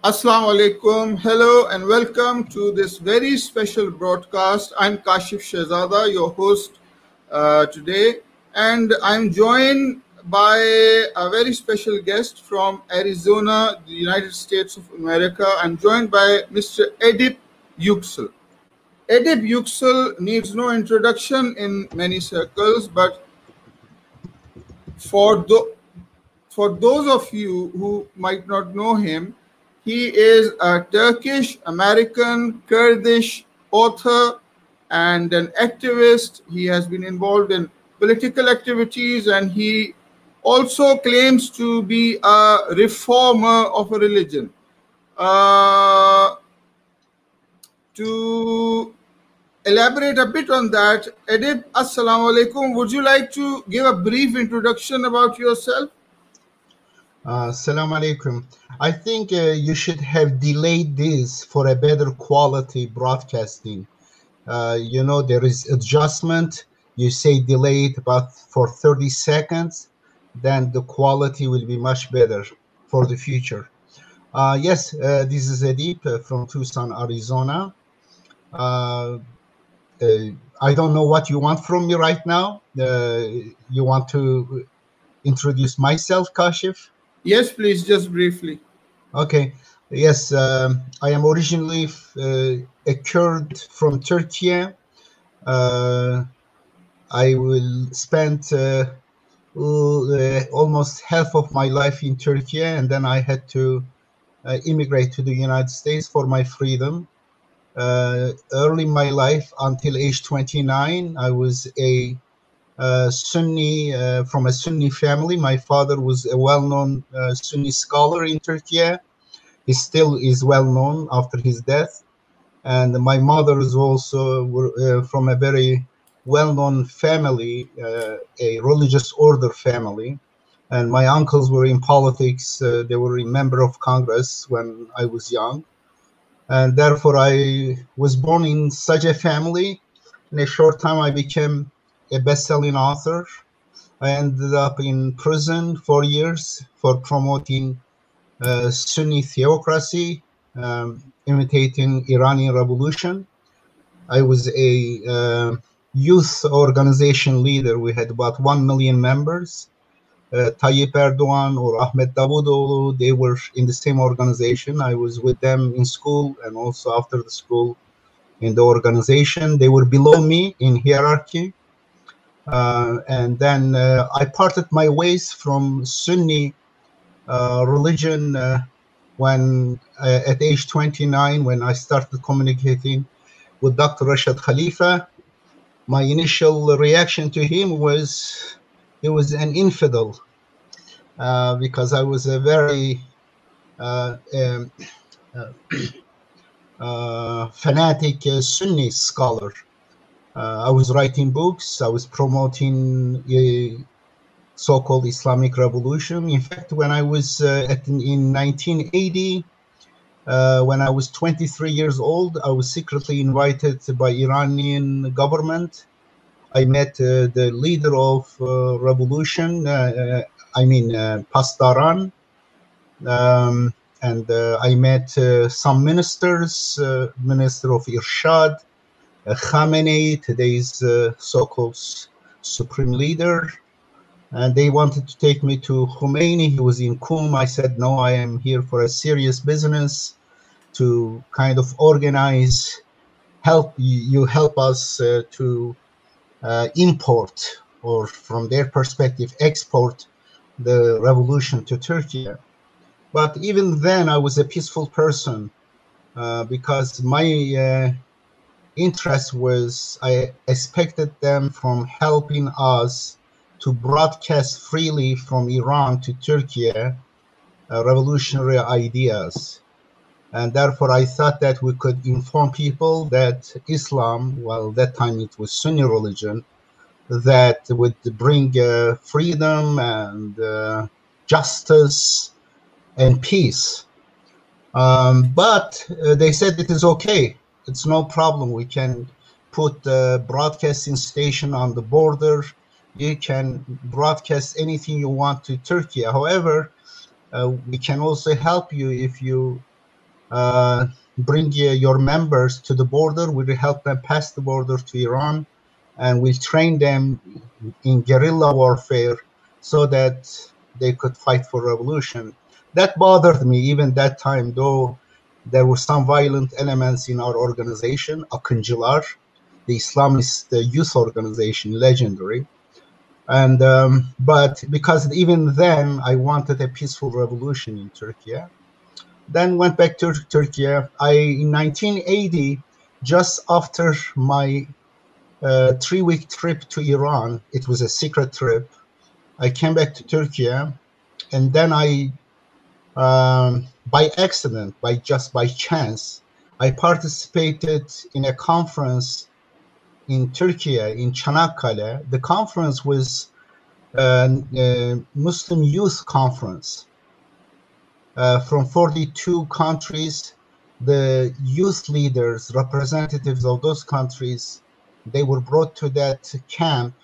Assalamu alaikum. Hello and welcome to this very special broadcast. I'm Kashif Sahzada, your host today, and I'm joined by a very special guest from Arizona, the United States of America. I'm joined by Mr. Edip Yuksel. Edip Yuksel needs no introduction in many circles, but for the for those of you who might not know him, he is a Turkish American Kurdish author and an activist. He has been involved in political activities and he also claims to be a reformer of a religion. Uh, to elaborate a bit on that, Edip, Assalamu alaikum. Would you like to give a brief introduction about yourself? Assalamu alaikum. I think you should have delayed this for a better quality broadcasting. There is adjustment. You say delayed, but for 30 seconds, then the quality will be much better for the future. Yes, this is Edip from Tucson, Arizona. I don't know what you want from me right now. You want to introduce myself, Kashif? Yes, please, just briefly. Okay. Yes, I am originally a Kurd from Turkey. I will spend almost half of my life in Turkey, and then I had to immigrate to the United States for my freedom. Early in my life, until age 29, I was a Sunni from a Sunni family. My father was a well-known Sunni scholar in Turkey. He still is well-known after his death. And my mother is also from a very well-known family, a religious order family. And my uncles were in politics. They were a member of Congress when I was young. And therefore, I was born in such a family. In a short time, I became a best-selling author. I ended up in prison 4 years for promoting Sunni theocracy, imitating Iranian revolution. I was a youth organization leader. We had about 1 million members. Tayyip Erdogan or Ahmet Davutoğlu, they were in the same organization. I was with them in school and also after the school in the organization. They were below me in hierarchy. And then I parted my ways from Sunni religion when at age 29, when I started communicating with Dr. Rashad Khalifa. My initial reaction to him was he was an infidel because I was a very fanatic Sunni scholar. I was writing books. I was promoting so-called Islamic revolution. In fact, when I was in 1980, when I was 23 years old, I was secretly invited by Iranian government. I met the leader of revolution, Pastaran, and I met some ministers, Minister of Irshad, Khamenei, today's so-called supreme leader. And they wanted to take me to Khomeini. He was in Qom. I said, no, I am here for a serious business to kind of organize, help us to import, or from their perspective, export the revolution to Turkey. But even then, I was a peaceful person because my interest was, I expected them from helping us to broadcast freely from Iran to Turkey revolutionary ideas. And therefore, I thought that we could inform people that Islam, well, that time it was Sunni religion, that would bring freedom and justice and peace. But they said it is okay. It's no problem. We can put the broadcasting station on the border. You can broadcast anything you want to Turkey. However, we can also help you if you bring your members to the border. We'll help them pass the border to Iran, and we'll train them in guerrilla warfare so that they could fight for revolution. That bothered me even that time, though there were some violent elements in our organization, Akıncılar, the Islamist youth organization, legendary. And but because even then I wanted a peaceful revolution in Turkey. Then went back to Turkey. In 1980, just after my 3-week trip to Iran, it was a secret trip, I came back to Turkey, and then I, by accident, by chance, I participated in a conference in Turkey, in Çanakkale. The conference was a Muslim youth conference. From 42 countries, the youth leaders, representatives of those countries, they were brought to that camp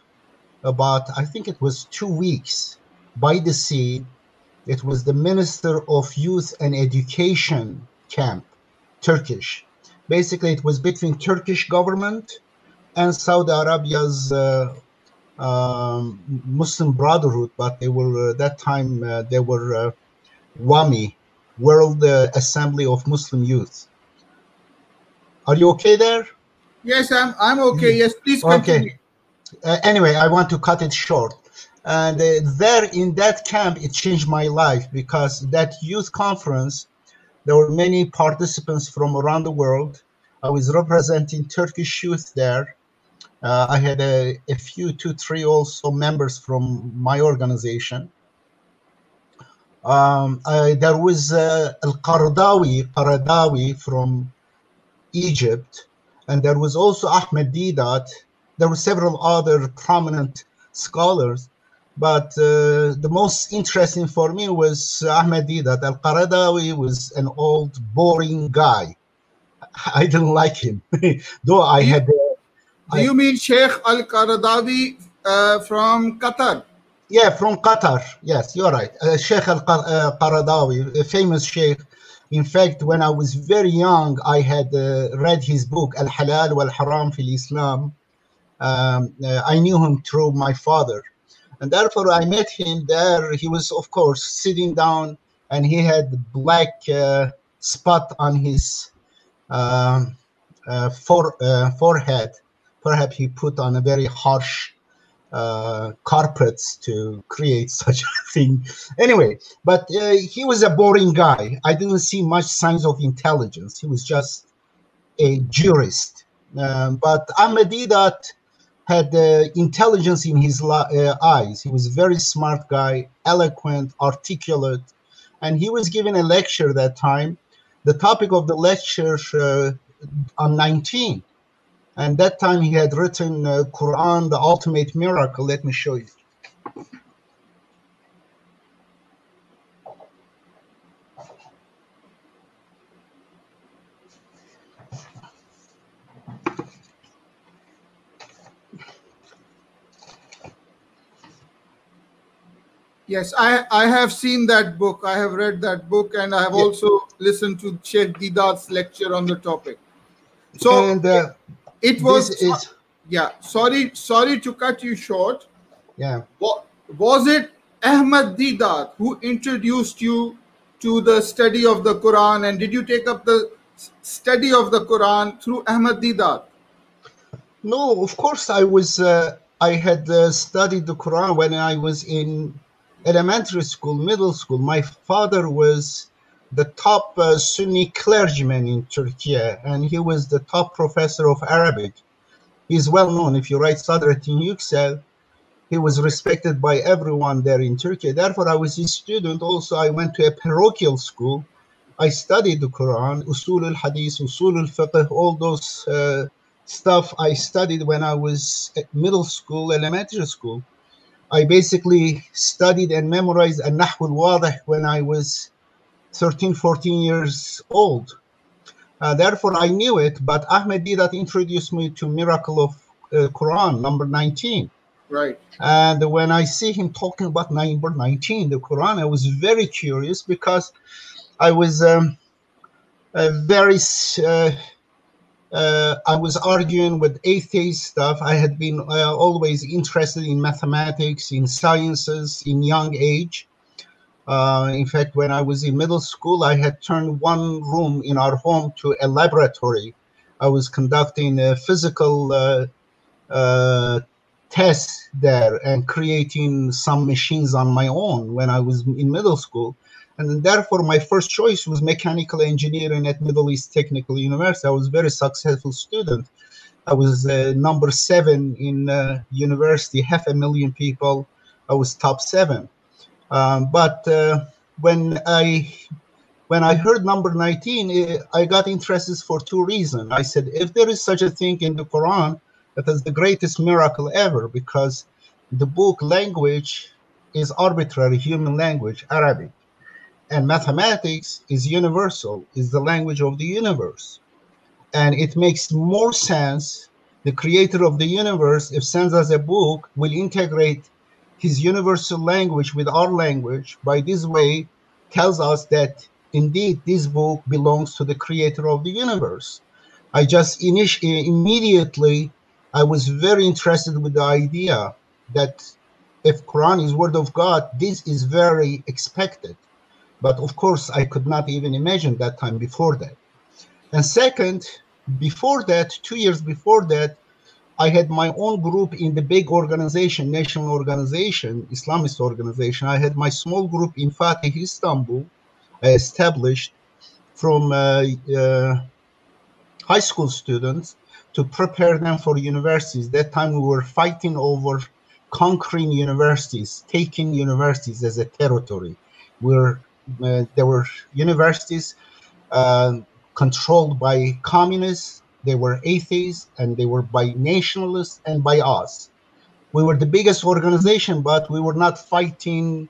about, I think it was 2 weeks, by the sea. It was the Minister of Youth and Education camp, Turkish. Basically, it was between Turkish government and Saudi Arabia's Muslim Brotherhood, but they were, at that time, they were WAMI, World Assembly of Muslim Youth. Are you okay there? Yes, I'm okay. Yes, please continue. Okay. Anyway, I want to cut it short. And there in that camp, it changed my life, because that youth conference, there were many participants from around the world. I was representing Turkish youth there. I had a few, 2, 3 also members from my organization. There was Qaradawi from Egypt, and there was also Ahmed Didat. There were several other prominent scholars, but the most interesting for me was Ahmed Didat. Al-Qaradawi was an old, boring guy. I didn't like him, though I had... Do you mean Sheikh Al-Qaradawi from Qatar? Yeah, from Qatar. Yes, you're right. Sheikh Al-Qaradawi, a famous sheikh. In fact, when I was very young, I had read his book, Al-Halal wal-Haram fil Islam. I knew him through my father. And therefore, I met him there. He was, of course, sitting down, and he had black spot on his forehead. Perhaps he put on a very harsh carpets to create such a thing. Anyway, but he was a boring guy. I didn't see much signs of intelligence. He was just a jurist. But Ahmed Didat had intelligence in his eyes. He was a very smart guy, eloquent, articulate, and he was giving a lecture that time. The topic of the lecture on 19. And that time he had written Quran, the Ultimate Miracle. Let me show you. Yes, I have seen that book. I have read that book, and I have also listened to Sheikh Didat's lecture on the topic. So And it was, this is, sorry to cut you short. yeah. Was it Ahmad Didat who introduced you to the study of the Quran, and did you take up the study of the Quran through Ahmad Didat? No, of course I was. I had studied the Quran when I was in elementary school, middle school. My father was the top Sunni clergyman in Turkey, and he was the top professor of Arabic. He's well known. If you write Edip Yuksel, he was respected by everyone there in Turkey. Therefore, I was his student. Also, I went to a parochial school. I studied the Quran, Usul al-Hadith, Usul al-Fiqh, all those stuff I studied when I was at middle school, elementary school. I basically studied and memorized An-Nahw al-Wadih when I was 13, 14 years old. Therefore, I knew it, but Ahmed Didat introduced me to Miracle of Quran, number 19. Right. And when I see him talking about number 19, the Quran, I was very curious because I was very. I was arguing with atheist stuff. I had been always interested in mathematics, in sciences, in young age. In fact, when I was in middle school, I had turned one room in our home to a laboratory. I was conducting a physical tests there and creating some machines on my own when I was in middle school. And therefore, my first choice was mechanical engineering at Middle East Technical University. I was a very successful student. I was number 7 in university, 500,000 people. I was top 7. But when I heard number 19, I got interested for 2 reasons. I said, if there is such a thing in the Quran, that is the greatest miracle ever, because the book language is arbitrary human language, Arabic. And mathematics is universal, is the language of the universe. And it makes more sense, the creator of the universe, if sends us a book, will integrate his universal language with our language. By this way, tells us that indeed this book belongs to the creator of the universe. I just immediately, I was very interested with the idea that if Quran is word of God, this is very expected. But of course, I could not even imagine that time before that. And second, before that, 2 years before that, I had my own group in the big organization, national organization, Islamist organization. I had my small group in Fatih, Istanbul, established from high school students to prepare them for universities. That time we were fighting over conquering universities, taking universities as a territory. There were universities controlled by communists, they were atheists, and they were by nationalists and by us. We were the biggest organization, but we were not fighting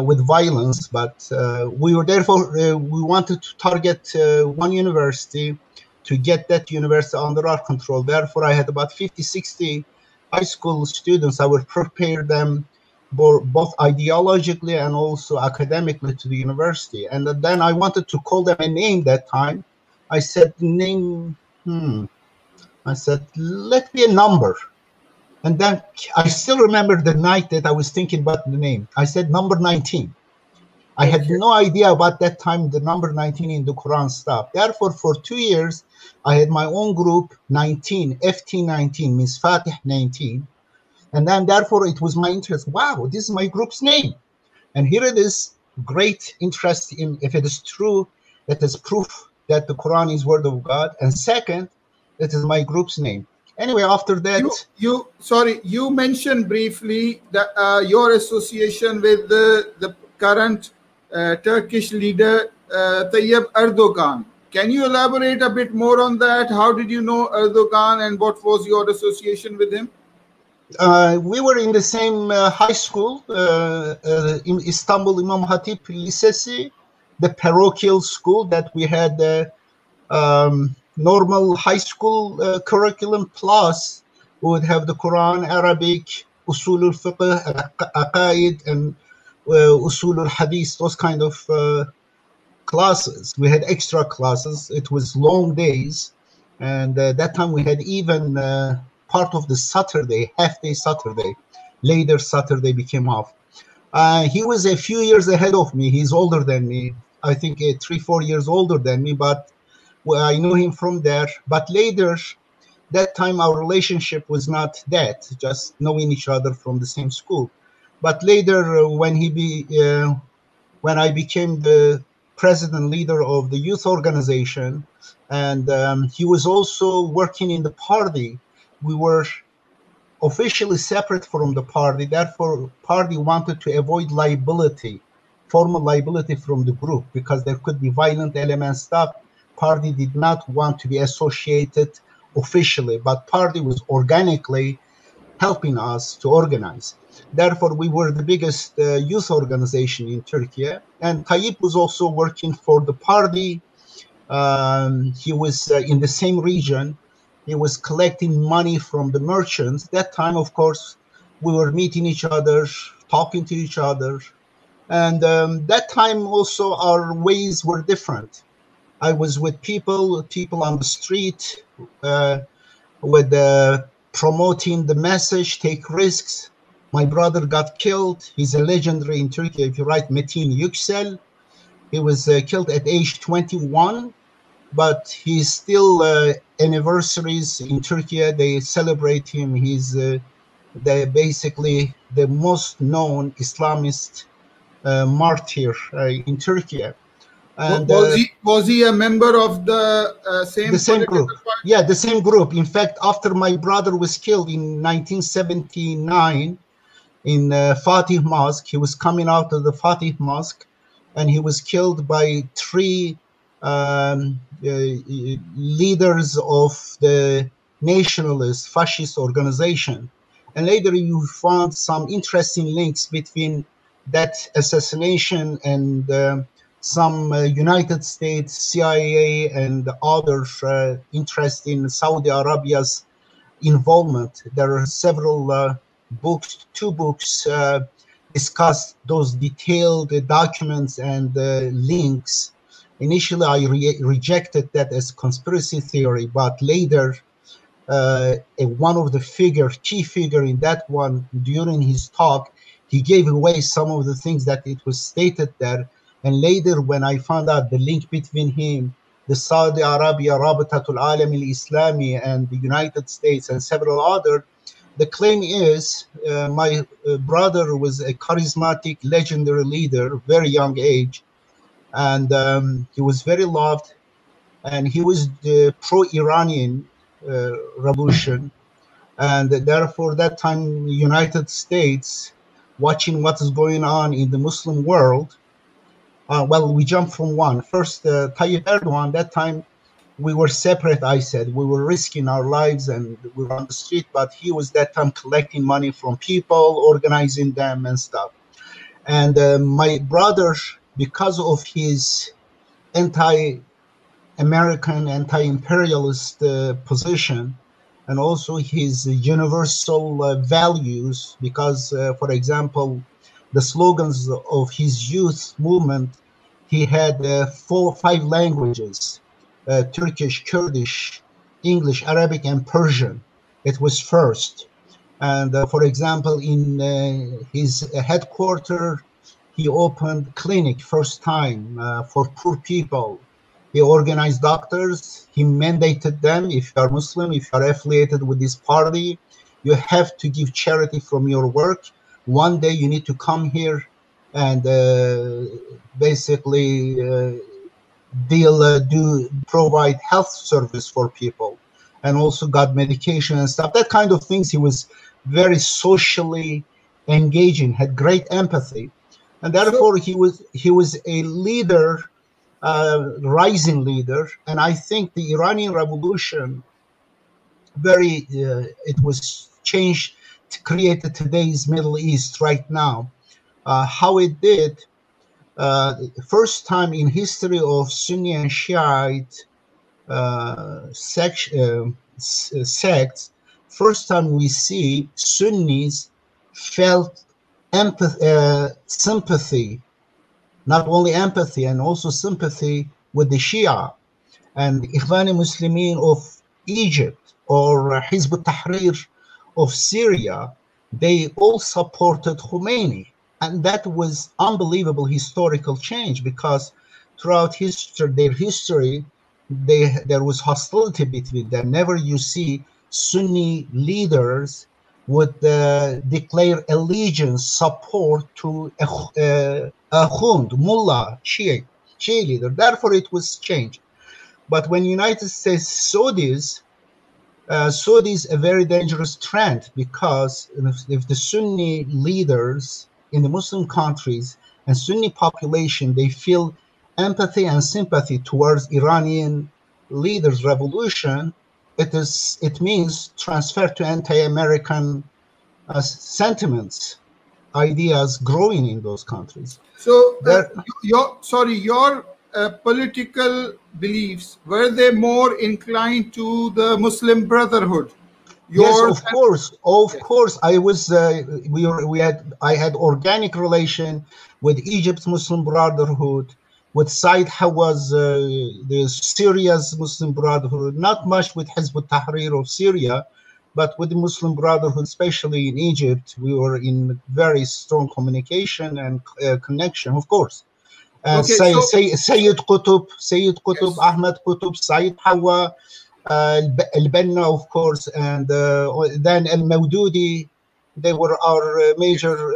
with violence. But we were therefore, we wanted to target one university to get that university under our control. Therefore, I had about 50, 60 high school students. I would prepare them both ideologically and also academically to the university. And then I wanted to call them a name that time. I said, I said, let me a number. And then I still remember the night that I was thinking about the name. I said number 19. I had no idea about that time the number 19 in the Quran stuff. Therefore, for 2 years, I had my own group, 19, FT19, means Fatih 19. And then, therefore, it was my interest. Wow, this is my group's name. And here it is, great interest in, if it is true, that is proof that the Quran is word of God. And second, it is my group's name. Anyway, after that... You mentioned briefly that your association with the current Turkish leader, Tayyip Erdogan. Can you elaborate a bit more on that? How did you know Erdogan and what was your association with him? We were in the same high school, in Istanbul Imam Hatip Lisesi, the parochial school that we had normal high school curriculum, plus we would have the Quran, Arabic, Usul al-Fiqh, Aqaid, and Usul al-Hadith, those kind of classes. We had extra classes. It was long days. And that time we had even part of the Saturday, half-day Saturday. Later Saturday became off. He was a few years ahead of me. He's older than me. I think 3-4 years older than me, but I knew him from there. But later, that time our relationship was not that, just knowing each other from the same school. But later, when I became the president leader of the youth organization, and he was also working in the party, we were officially separate from the party. Therefore, party wanted to avoid liability, formal liability from the group, because there could be violent elements stuff. Party did not want to be associated officially, but party was organically helping us to organize. Therefore, we were the biggest youth organization in Turkey. And Tayyip was also working for the party. He was in the same region. He was collecting money from the merchants. That time, of course, we were meeting each other, talking to each other. And that time also our ways were different. I was with people on the street, with promoting the message, take risks. My brother got killed. He's a legendary in Turkey. If you write Edip Yuksel, he was killed at age 21, but he's still anniversaries in Turkey. They celebrate him. He's basically the most known Islamist martyr in Turkey. And Was he a member of the same group? party? Yeah, the same group. In fact, after my brother was killed in 1979 in Fatih Mosque, he was coming out of the Fatih Mosque, and he was killed by three leaders of the nationalist fascist organization. And later you found some interesting links between that assassination and some United States, CIA, and other interest in Saudi Arabia's involvement. There are several books, two books discuss those detailed documents and links. Initially, I rejected that as conspiracy theory, but later, one of the key figure in that one, during his talk, he gave away some of the things that it was stated there. And later, when I found out the link between him, the Saudi Arabia Rabitatul Alam al-Islami, and the United States and several other, the claim is my brother was a charismatic, legendary leader, very young age, and he was very loved, and he was the pro-Iranian revolution, and therefore that time United States, watching what is going on in the Muslim world, well, we jumped from one. First, Tayyip Erdogan, that time we were separate, I said. We were risking our lives and we were on the street, but he was that time collecting money from people, organizing them and stuff. And my brother, because of his anti-American, anti-imperialist position, and also his universal values, because, for example, the slogans of his youth movement, he had 4 or 5 languages, Turkish, Kurdish, English, Arabic, and Persian. It was first. And for example, in his headquarters, he opened clinic first time for poor people. He organized doctors. He mandated them, if you are Muslim, if you are affiliated with this party, you have to give charity from your work. One day you need to come here and basically provide health service for people, and also got medication and stuff, that kind of things. He was very socially engaging, had great empathy, and therefore he was a leader, rising leader. And I think the Iranian Revolution it was changed, created today's Middle East right now. How it did, first time in history of Sunni and Shiite sects, first time we see Sunnis felt sympathy, not only empathy, and also sympathy with the Shia. And Ikhwan Muslimin of Egypt, or Hizb ut-Tahrir of Syria, they all supported Khomeini. And that was unbelievable historical change, because throughout their history, there was hostility between them. Never you see Sunni leaders would declare allegiance, support to a Khund, Mullah, Shia leader. Therefore, it was changed. But when United States saw this a very dangerous trend, because if the Sunni leaders in the Muslim countries and Sunni population, they feel empathy and sympathy towards Iranian leaders' revolution, it means transfer to anti-American sentiments, ideas growing in those countries. So, your political beliefs, were they more inclined to the Muslim Brotherhood? Yes, of course. I was. I had organic relation with Egypt's Muslim Brotherhood, with Said Hawa's the Syria's Muslim Brotherhood, not much with Hizb ut-Tahrir of Syria, but with the Muslim Brotherhood, especially in Egypt, we were in very strong communication and connection, of course. Okay, so Sayyid Qutb, yes. Ahmed Qutb, Said Hawa, Al-Banna, of course, and then Al-Mawdudi, they were our major,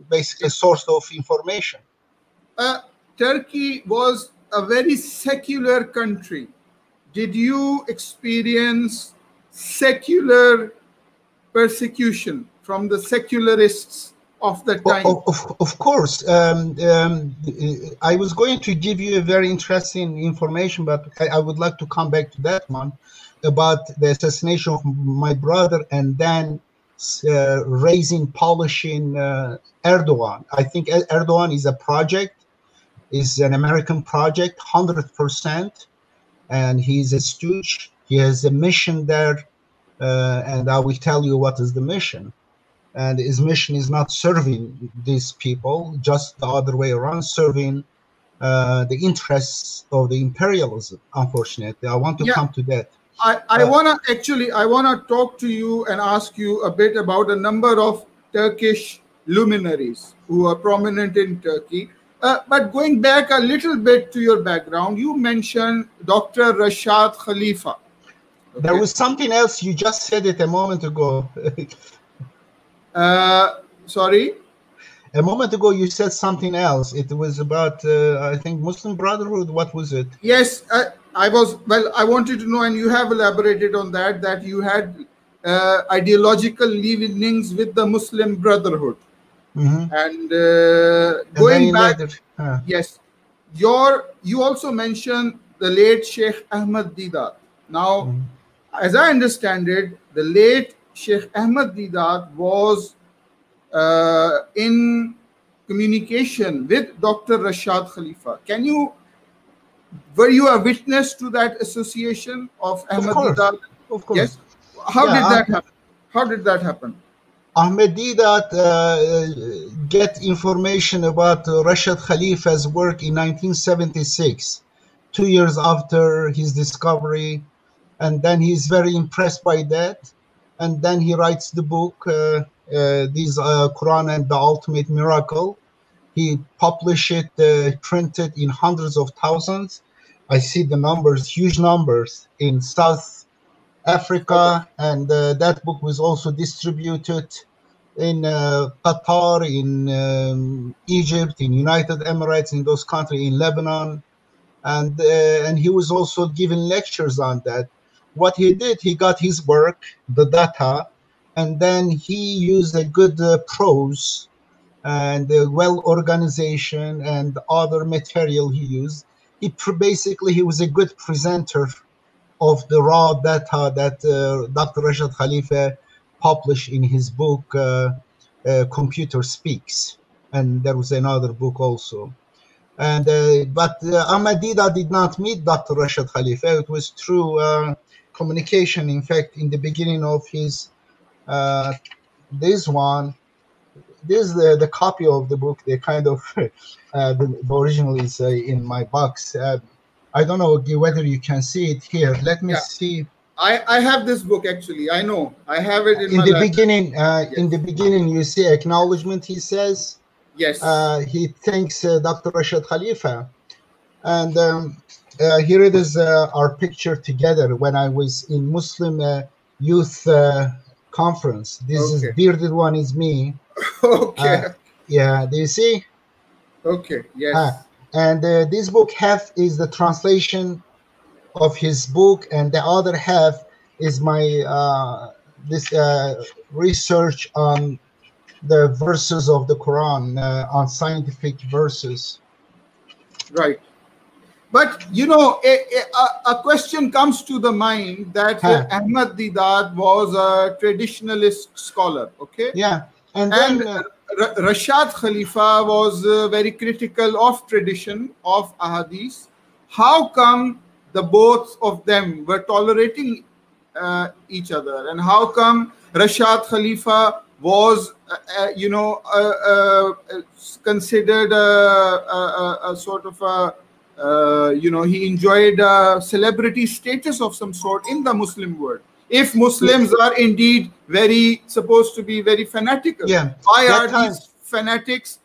basically, source of information. Turkey was a very secular country. Did you experience secular persecution from the secularists of the time? Of course. I was going to give you a very interesting information, but I would like to come back to that one about the assassination of my brother and then polishing Erdogan. I think Erdogan is a project, is an American project, 100%, and he's a stooge. He has a mission there, and I will tell you what is the mission. And his mission is not serving these people, just the other way around, serving the interests of the imperialism, unfortunately. I want to come to that. I want to talk to you and ask you a bit about a number of Turkish luminaries who are prominent in Turkey. But going back a little bit to your background, you mentioned Dr. Rashad Khalifa. Okay. There was something else. You just said it a moment ago. Sorry? A moment ago, you said something else. It was about, I think, Muslim Brotherhood. What was it? Yes, I wanted to know, and you have elaborated on that you had ideological leanings with the Muslim Brotherhood. Mm-hmm. And going back, yes, you also mentioned the late Sheikh Ahmad Didat. Now, as I understand it, the late Sheikh Ahmad Didat was in communication with Dr. Rashad Khalifa. Were you a witness to that association of Ahmad Didat? Of course. Yes. How did that happen? How did that happen? Ahmed Didat get information about Rashad Khalifa's work in 1976, 2 years after his discovery, and then he's very impressed by that, and then he writes the book, Quran and the Ultimate Miracle. He published it, printed in hundreds of thousands. I see the numbers, huge numbers in South Africa, and that book was also distributed in Qatar, in Egypt, in United Emirates, in those countries, in Lebanon, and he was also giving lectures on that. What he did, he got his work, the data, and then he used a good prose and well organization and other material he used. Basically he was a good presenter of the raw data that Dr. Rashad Khalifa published in his book, Computer Speaks. And there was another book also. And but Ahmad Didat did not meet Dr. Rashad Khalifa. It was through communication. In fact, in the beginning of his, this is the copy of the book. The kind of, the original is in my box. I don't know whether you can see it here. Let me see. I have this book actually. I know I have it in my the beginning. Yes. In the beginning, you see acknowledgement. He says, yes. He thanks Dr. Rashad Khalifa, and here it is our picture together when I was in Muslim youth conference. This is bearded one is me. Okay. Yeah. Do you see? Okay. Yes. And this book half is the translation of his book, and the other half is my research on the verses of the Quran, on scientific verses. Right. But you know, a question comes to the mind that Ahmad Didat was a traditionalist scholar. Okay. Yeah. And then Rashad Khalifa was very critical of tradition of ahadith. How come the both of them were tolerating each other, and how come Rashad Khalifa was, considered a sort of a, he enjoyed celebrity status of some sort in the Muslim world. If Muslims are indeed supposed to be very fanatical, why are these fanatics,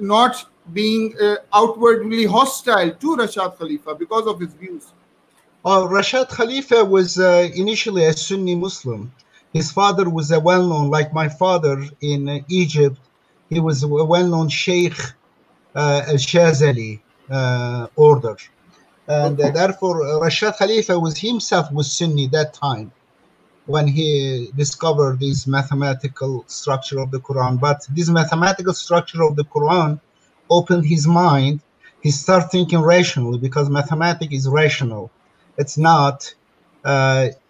not being outwardly hostile to Rashad Khalifa because of his views? Rashad Khalifa was initially a Sunni Muslim. His father was a well-known, like my father in Egypt, he was a well-known Sheikh al-Shazali order. And therefore, Rashad Khalifa was Sunni that time when he discovered this mathematical structure of the Quran. But this mathematical structure of the Quran opened his mind. He started thinking rationally, because mathematics is rational. It's not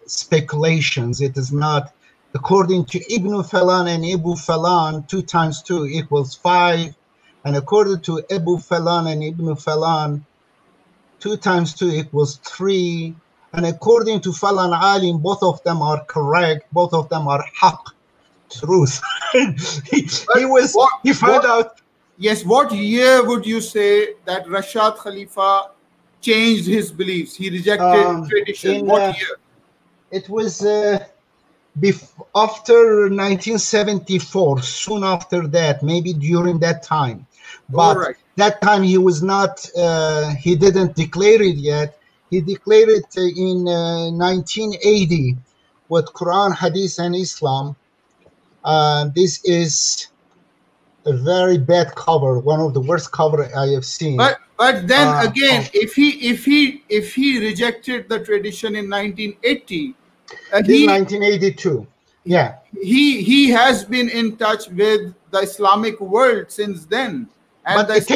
speculations. It is not, according to Ibn Falan and Abu Falan, 2 times 2 equals 5. And according to Abu Falan and Ibn Falan, 2 times 2 equals 3. And according to Falan Alim, both of them are correct. Both of them are haq, truth. He found out. Yes, what year would you say that Rashad Khalifa changed his beliefs? He rejected tradition. What year? It was after 1974, soon after that, maybe during that time. But that time he was not, he didn't declare it yet. He declared it in 1980 with Quran, Hadith, and Islam. This is a very bad cover, one of the worst cover I have seen. But then again, if he rejected the tradition in 1980, in 1982, yeah, he has been in touch with the Islamic world since then, and but it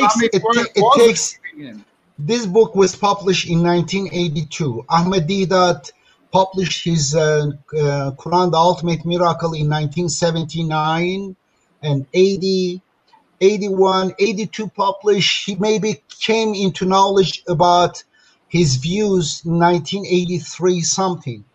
takes. This book was published in 1982. Ahmed Deedat published his Quran, The Ultimate Miracle, in 1979, and 80, 81, 82 published. He maybe came into knowledge about his views in 1983 something.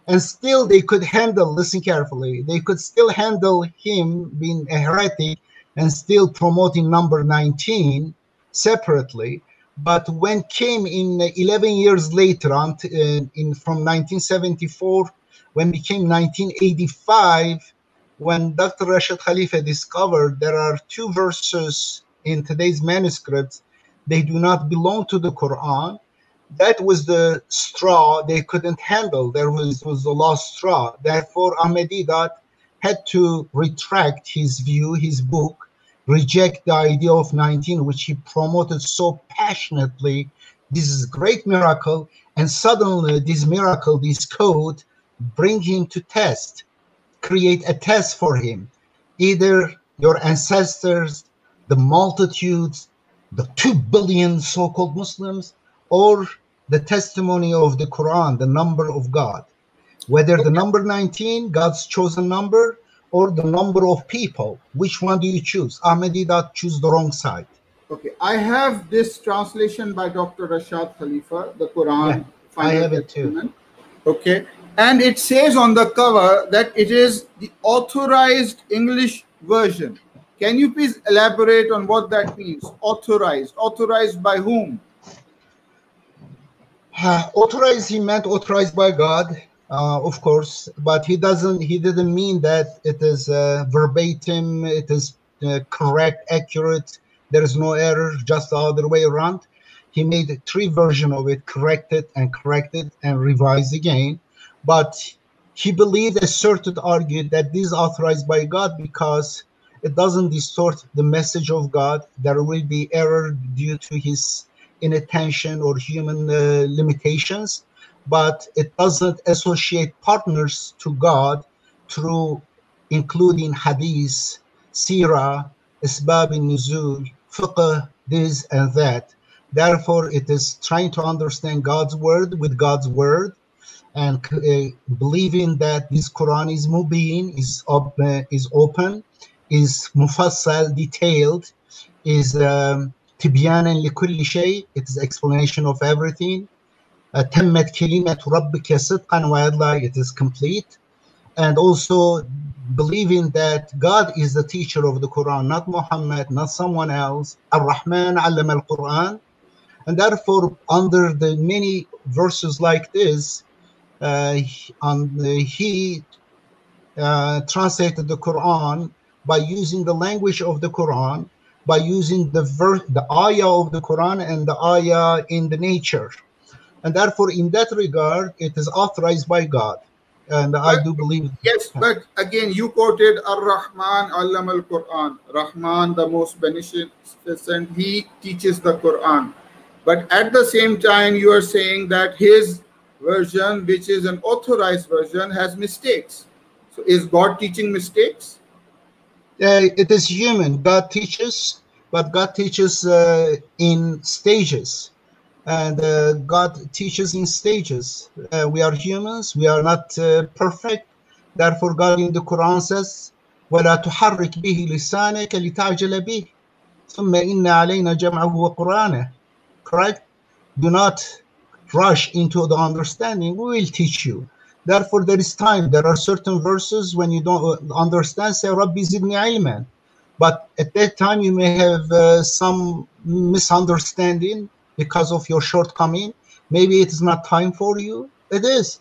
And still they could handle, listen carefully, they could still handle him being a heretic and still promoting number 19 separately. But when came in 11 years later, from 1974, when became 1985, when Dr. Rashad Khalifa discovered there are 2 verses in today's manuscripts, they do not belong to the Quran. That was the straw they couldn't handle. There was the last straw. Therefore, Ahmed Deedat had to retract his view, his book, reject the idea of 19, which he promoted so passionately. This is a great miracle. And suddenly this miracle, this code, bring him to test, create a test for him. Either your ancestors, the multitudes, the 2 billion so-called Muslims, or the testimony of the Quran, the number of God. Whether the number 19, God's chosen number, or the number of people, which one do you choose? Ahmed Deedat choose the wrong side. Okay, I have this translation by Dr. Rashad Khalifa, the Quran. Yeah, I have it too. Okay, and it says on the cover that it is the authorized English version. Can you please elaborate on what that means? Authorized. Authorized by whom? Authorized, he meant authorized by God, of course, but he didn't mean that it is verbatim, it is correct, accurate, there is no error, just the other way around. He made 3 versions of it, corrected and revised again. But he believed, asserted, argued that this is authorized by God because it doesn't distort the message of God. There will be error due to his inattention or human limitations, but it doesn't associate partners to God through including hadith, seerah, asbab al-nuzul, fiqh, this and that. Therefore, it is trying to understand God's word with God's word, and believing that this Quran is mubin, is open, is mufassal, detailed, is tibyanan likulli shay, it is explanation of everything. Tammat kalimatu rabbika sidqan wa adla, it is complete. and also believing that God is the teacher of the Quran, not Muhammad, not someone else. Ar-Rahman allama al-Quran. And therefore, under the many verses like this, he translated the Quran by using the language of the Quran, by using the ayah of the Quran and the ayah in the nature. And therefore, in that regard, it is authorized by God. And I But do believe. yes, but again, you quoted Ar-Rahman Allama al-Quran. Rahman, the most beneficent, he teaches the Quran. But at the same time, you are saying that his version, which is an authorized version, has mistakes. So is God teaching mistakes? It is human. God teaches, but God teaches in stages. And God teaches in stages. We are humans. We are not perfect. Therefore, God in the Quran says, وَلَا تُحَرِّكْ بِهِ لِسَانَكَ لِتَعْجَلَ بِهِ ثُمَّ إِنَّ عَلَيْنَا جَمْعَهُ وَقُرْآنَهُ. Correct? Do not rush into the understanding. We will teach you. Therefore, there is time. There are certain verses when you don't understand, say, Rabbi zidni ilman. But at that time, you may have some misunderstanding because of your shortcoming. Maybe it is not time for you. It is.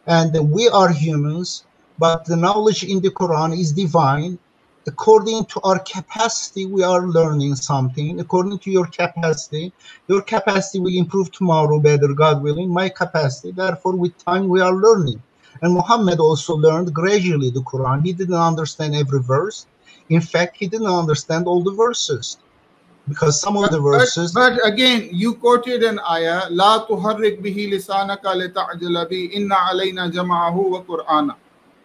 And we are humans, but the knowledge in the Quran is divine. According to our capacity, we are learning something. According to your capacity will improve tomorrow, better, God willing. My capacity, therefore, with time, we are learning. And Muhammad also learned gradually the Quran. He didn't understand every verse. In fact, he didn't understand all the verses because some of the verses. But again, you quoted an ayah, لا تحرك به لسانك لتعجل به إن علينا جمعه وقرآنا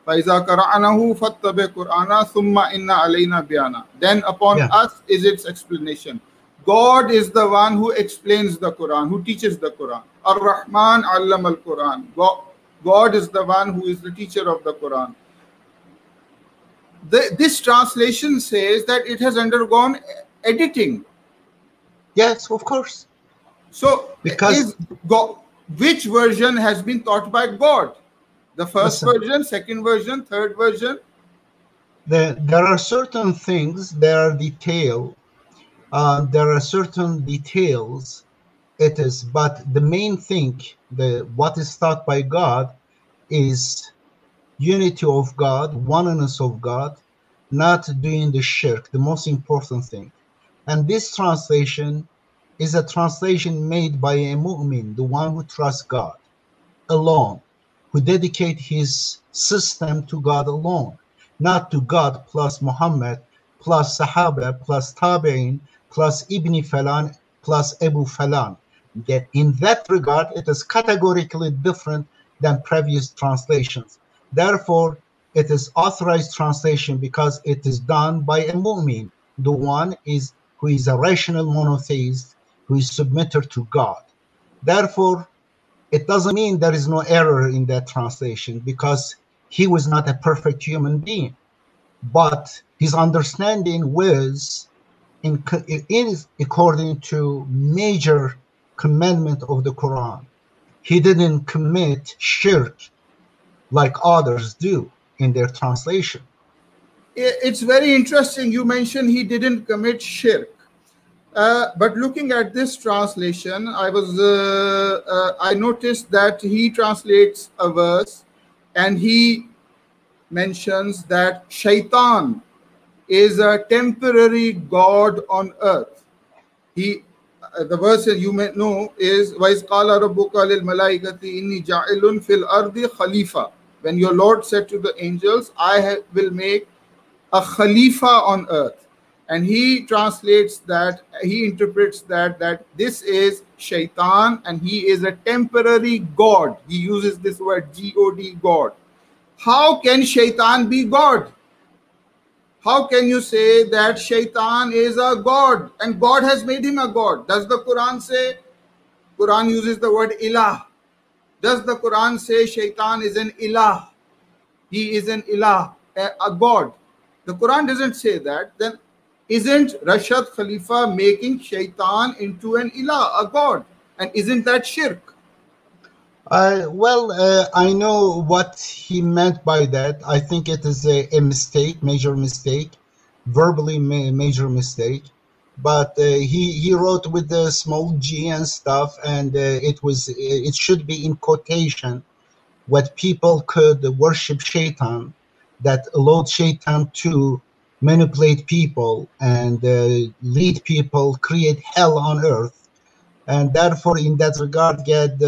فإذا قرأناه فاتبع قرآنا ثم إن علينا بيانا. Then upon us is its explanation. God is the one who explains the Quran, who teaches the Quran. Ar-Rahman allama al-Quran. God is the one who is the teacher of the Quran. This translation says that it has undergone editing. Yes, of course. So, which version has been taught by God? The first version, second version, third version? There are certain things, there are detail. There are certain details. It is, but the main thing, what is taught by God is unity of God, oneness of God, not doing the shirk, the most important thing. And this translation is a translation made by a mu'min, the one who trusts God alone, who dedicate his system to God alone, not to God plus Muhammad, plus Sahaba, plus Tabi'in, plus Ibn Falan, plus Abu Falan. That in that regard, it is categorically different than previous translations. Therefore, it is authorized translation because it is done by a mu'min, the one who is a rational monotheist, who is submitted to God. Therefore, it doesn't mean there is no error in that translation because he was not a perfect human being, but his understanding was according to major commandment of the Quran. He didn't commit shirk like others do in their translation. It's very interesting. You mentioned he didn't commit shirk. But looking at this translation, I noticed that he translates a verse and he mentions that Shaitan is a temporary god on earth. The verse you may know is وَإِذْ قَالَ رَبُّكَ لِلْمَلَائِكَةِ إِنِّي جَاعِلٌ فِي الْأَرْضِ خَلِيفَةً. When your Lord said to the angels, I will make a Khalifa on earth. And he translates that, he interprets that this is Shaitan and he is a temporary god. He uses this word G-O-D, God. How can Shaitan be God? How can you say that Shaitan is a god and God has made him a god? Does the Quran say? Quran uses the word ilah. Does the Quran say Shaitan is an ilah? He is an ilah, a god. The Quran doesn't say that. Then isn't Rashad Khalifa making Shaitan into an ilah, a god? And isn't that shirk? I know what he meant by that. I think it is a mistake, major mistake, verbally major mistake. But he wrote with the small g and stuff, and it should be in quotation. What people could worship Shaitan, that allowed Shaitan to manipulate people and lead people, create hell on earth. And therefore, in that regard, God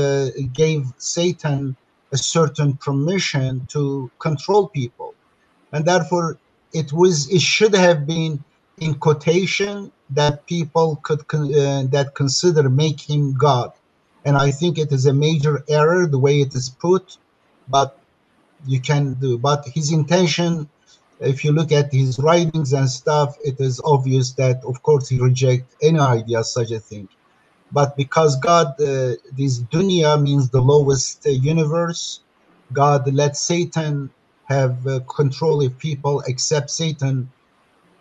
gave Satan a certain permission to control people. And therefore, it should have been in quotation that people could that consider make him God. And I think it is a major error the way it is put, but you can do. But his intention, if you look at his writings and stuff, it is obvious that, of course, he rejects any idea such a thing. But because God, this dunya means the lowest universe, God let Satan have control of people except Satan,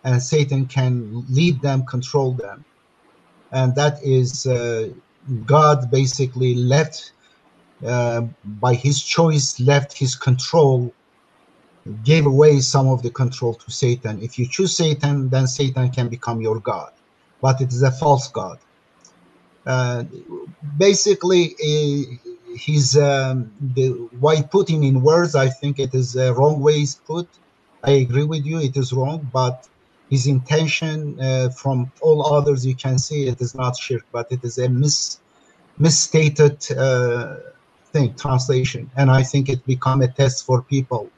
and Satan can lead them, control them. And that is God basically left, by his choice, left his control, gave away some of the control to Satan. If you choose Satan, then Satan can become your God. But it is a false God. Basically, he's why putting in words, I think it is wrong ways put. I agree with you, it is wrong, but his intention, from all others you can see, it is not shirk, but it is a misstated thing, translation. And I think it become a test for people.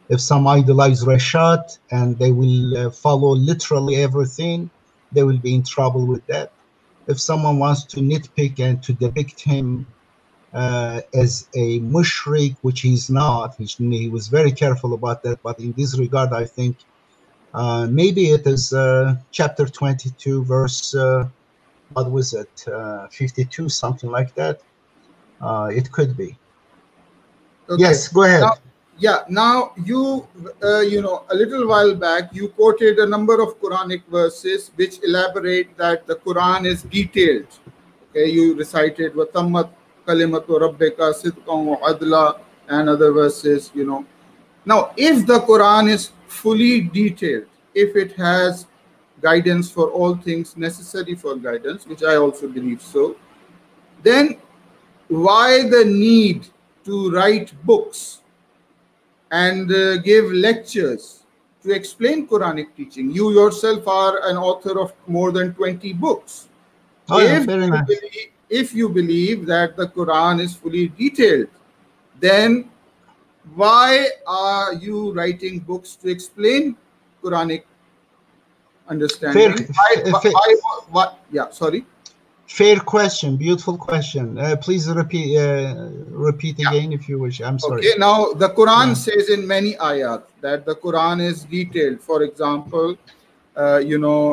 If some idolize Rashad and they will follow literally everything, they will be in trouble with that. If someone wants to nitpick and to depict him as a mushrik, which he's not, he was very careful about that. But in this regard, I think maybe it is chapter 22, verse, what was it, 52, something like that. It could be. Okay. Yes, go ahead. Now you, a little while back, you quoted a number of Quranic verses which elaborate that the Quran is detailed. Okay, you recited وَتَمَّتْ كَلِمَةُ رَبِّكَ صِدْقًا وَعَدْلًا and other verses, Now, if the Quran is fully detailed, if it has guidance for all things necessary for guidance, which I also believe so, then why the need to write books and give lectures to explain Quranic teaching? You yourself are an author of more than 20 books. If you believe that the Quran is fully detailed, then why are you writing books to explain Quranic understanding? Sorry. Fair question, beautiful question. Please repeat again if you wish. I'm sorry. Okay, now the Quran says in many ayat that the Quran is detailed. For example, أَفَغَيْرَ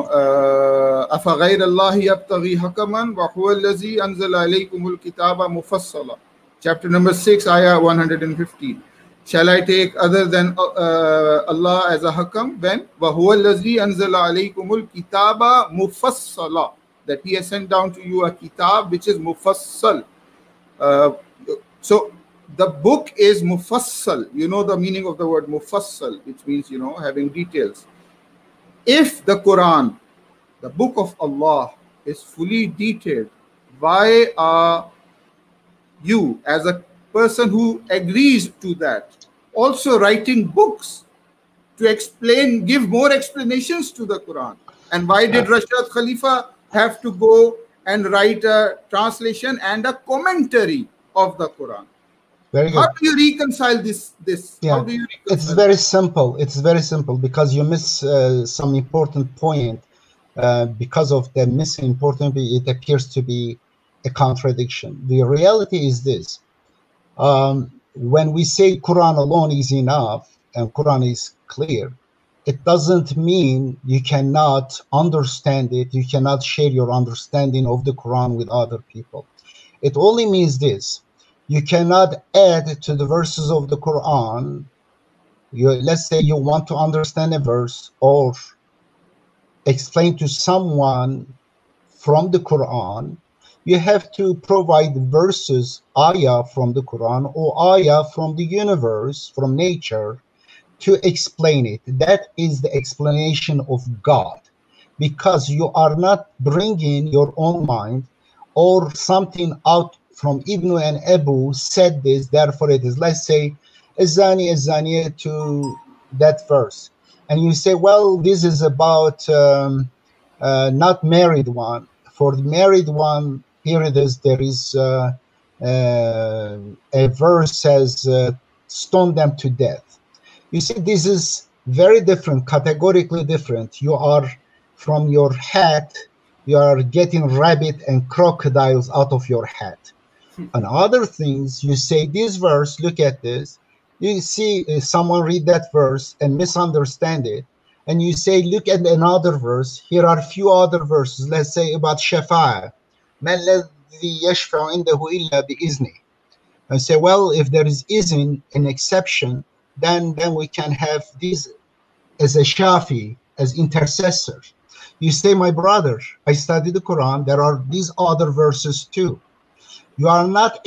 اللَّهِ يَبْتَغِي حَكَمًا وَهُوَ الَّذِي أَنزَلَ عَلَيْكُمُ الْكِتَابَ مُفَصَّلًا. Chapter number 6, ayah 115. Shall I take other than Allah as a hakam? When وَهُوَ الَّذِي أَنزَلَ عَلَيْكُمُ الْكِتَابَ مُفَصَّلًا, that he has sent down to you a kitab which is mufassal. So the book is mufassal. You know the meaning of the word mufassal, which means, having details. If the Quran, the book of Allah, is fully detailed, why are you, as a person who agrees to that, also writing books to explain, give more explanations to the Quran? And why did Rashad Khalifa have to go and write a translation and a commentary of the Quran? Very good. How do you reconcile this? Yeah. How do you reconcile? It's very simple. It's very simple because you miss some important point. Because of the missing important, it appears to be a contradiction. The reality is this. When we say Quran alone is enough and Quran is clear, it doesn't mean you cannot understand it. You cannot share your understanding of the Quran with other people. It only means this. You cannot add to the verses of the Quran. Let's say you want to understand a verse or explain to someone from the Quran. you have to provide verses, ayah from the Quran or ayah from the universe, from nature, to explain it. That is the explanation of God, because you are not bringing your own mind or something out from Ibn and Abu said this, therefore it is. Let's say, Azani to that verse. And you say, well, this is about not married one. For the married one, here it is, there is a verse says, stone them to death. You see, this is very different, categorically different. You are, from your hat, you are getting rabbit and crocodiles out of your hat. And other things, you say this verse, look at this. You see someone read that verse and misunderstand it. And you say, look at another verse. Here are a few other verses. Let's say about Shafa'a. مَا الَّذِي يَشْفَعُ عِنْدَهُ إِلَّا بِإِذْنِهِ. And say, well, if there is isn't an exception, then we can have this as a shafi, as intercessor. You say, my brother, I study the Quran. There are these other verses too. You are not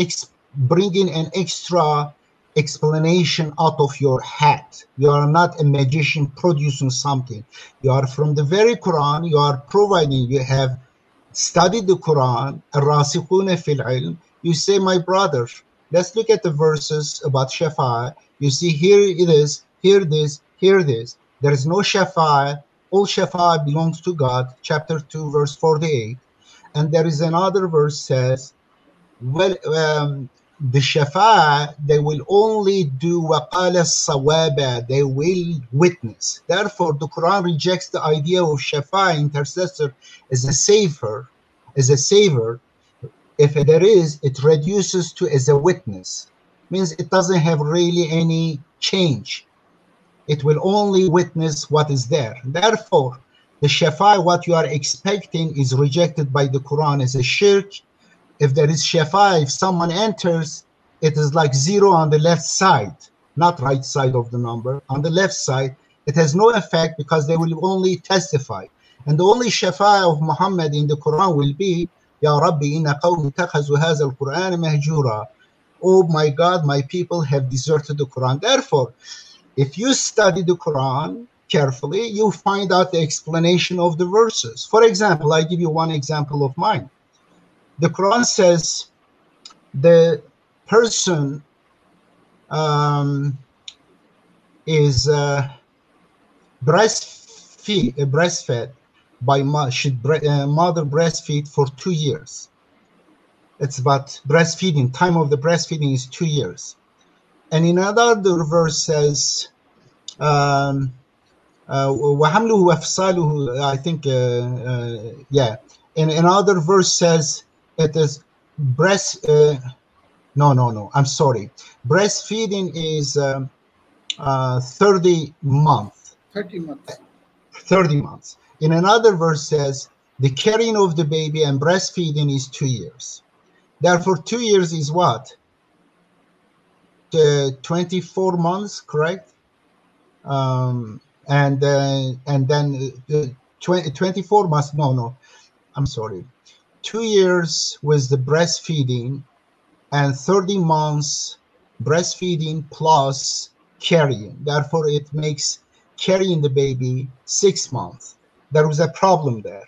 bringing an extra explanation out of your hat. You are not a magician producing something. You are from the very Quran. You are providing. You have studied the Quran. الراسخون في العلم. You say, my brother, let's look at the verses about Shafa'a. You see, here it is, here this, here this. There is no Shafa'a. All Shafa'a belongs to God. Chapter 2, verse 48. And there is another verse says, well, the Shafa'a, they will only do وَقَالَ الصَّوَابَ. They will witness. Therefore, the Quran rejects the idea of Shafa'a, intercessor, as a savior, If there is, it reduces to as a witness. Means it doesn't have really any change. It will only witness what is there. Therefore, the Shafa'a, what you are expecting, is rejected by the Quran as a shirk. If there is Shafa'a, if someone enters, it is like 0 on the left side, not right side of the number. On the left side, it has no effect because they will only testify. And the only Shafa'a of Muhammad in the Quran will be, Ya Rabbi, inna qawmi takhazu hadha al-Quran mahjura. Oh my God, my people have deserted the Quran. Therefore, if you study the Quran carefully, you find out the explanation of the verses. For example, I give you one example of mine. The Quran says the person is breastfed by mother breastfeed for 2 years. It's about breastfeeding. Time of the breastfeeding is 2 years. And in another verse says, وَحَمْلُهُ وَفْصَالُهُ, I think, yeah. And another verse says it is no, I'm sorry. Breastfeeding is 30 months. 30 months. 30 months. In another verse says the carrying of the baby and breastfeeding is 2 years. Therefore, 2 years is what? 24 months, correct? And then 24 months. No, I'm sorry. 2 years was the breastfeeding, and 30 months breastfeeding plus carrying. Therefore, it makes carrying the baby 6 months. There was a problem there.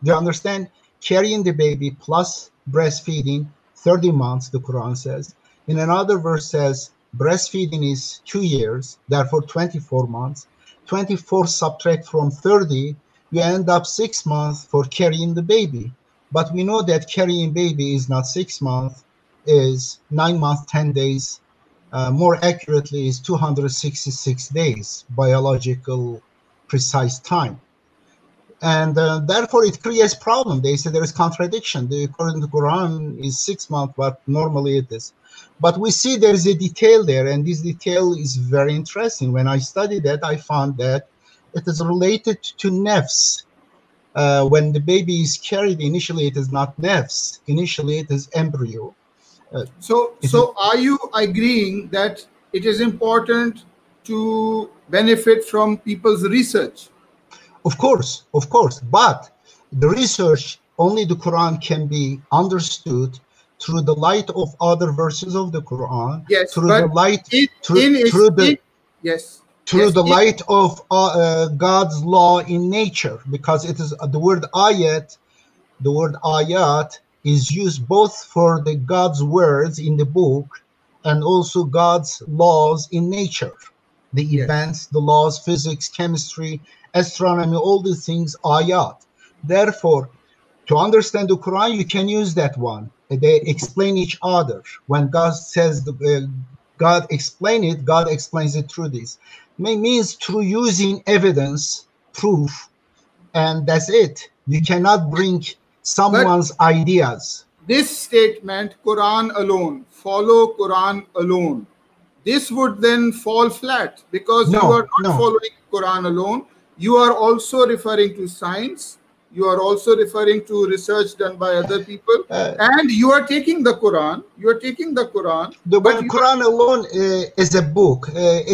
Do you understand? Carrying the baby plus breastfeeding 30 months, the Quran says. In another verse says breastfeeding is 2 years, therefore 24 months. 24 subtract from 30, you end up 6 months for carrying the baby. But we know that carrying baby is not 6 months, is 9 months, 10 days. More accurately is 266 days, biological precise time. And therefore it creates problem. They say there is contradiction. According to the Quran is 6 months, but normally it is. But we see there is a detail there, and this detail is very interesting. When I studied that, I found that it is related to nafs. When the baby is carried, initially it is not nafs. Initially it is embryo. So are you agreeing that it is important to benefit from people's research? Of course. But the research only the Quran can be understood through the light of other verses of the Quran, Yes, through but the light, in yes, through yes, the light of God's law in nature, because it is the word ayat. The word ayat is used both for the God's words in the book and also God's laws in nature, the yes. events, the laws, physics, chemistry, astronomy, all these things, ayat. Therefore, to understand the Quran, you can use that one. They explain each other. When God says God explain it, God explains it through this. Means through using evidence, proof, and that's it. You cannot bring But someone's ideas. this statement, Quran alone, follow Quran alone, this would then fall flat because you are not No. following Quran alone. You are also referring to science. You are also referring to research done by other people, and you are taking the Quran. You are taking the Quran. The But Quran alone is a book.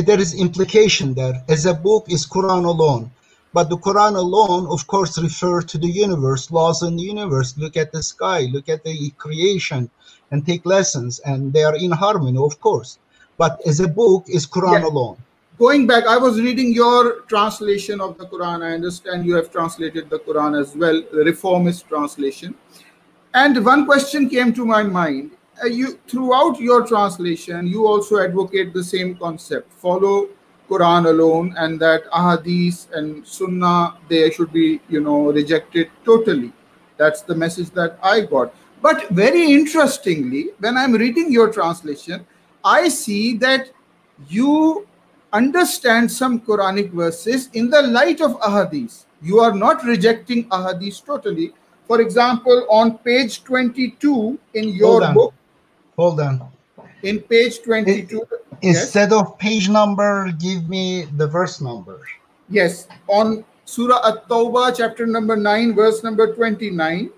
There is implication there. As a book is Quran alone. But the Quran alone, of course, refers to the universe, laws in the universe. Look at the sky, look at the creation, and take lessons. And they are in harmony, of course. But as a book is Quran alone. Going back, I was reading your translation of the Quran. I understand you have translated the Quran as well, the reformist translation. And one question came to my mind. You, throughout your translation, you also advocate the same concept: follow Quran alone, and that ahadith and sunnah, they should be, rejected totally. That's the message that I got. But very interestingly, when I'm reading your translation, I see that you understand some Quranic verses in the light of ahadith. You are not rejecting ahadith totally. For example, on page 22 in your book. Hold on. In page 22. Instead of page number, give me the verse number. Yes. On Surah At-Tawbah, chapter number 9, verse number 29.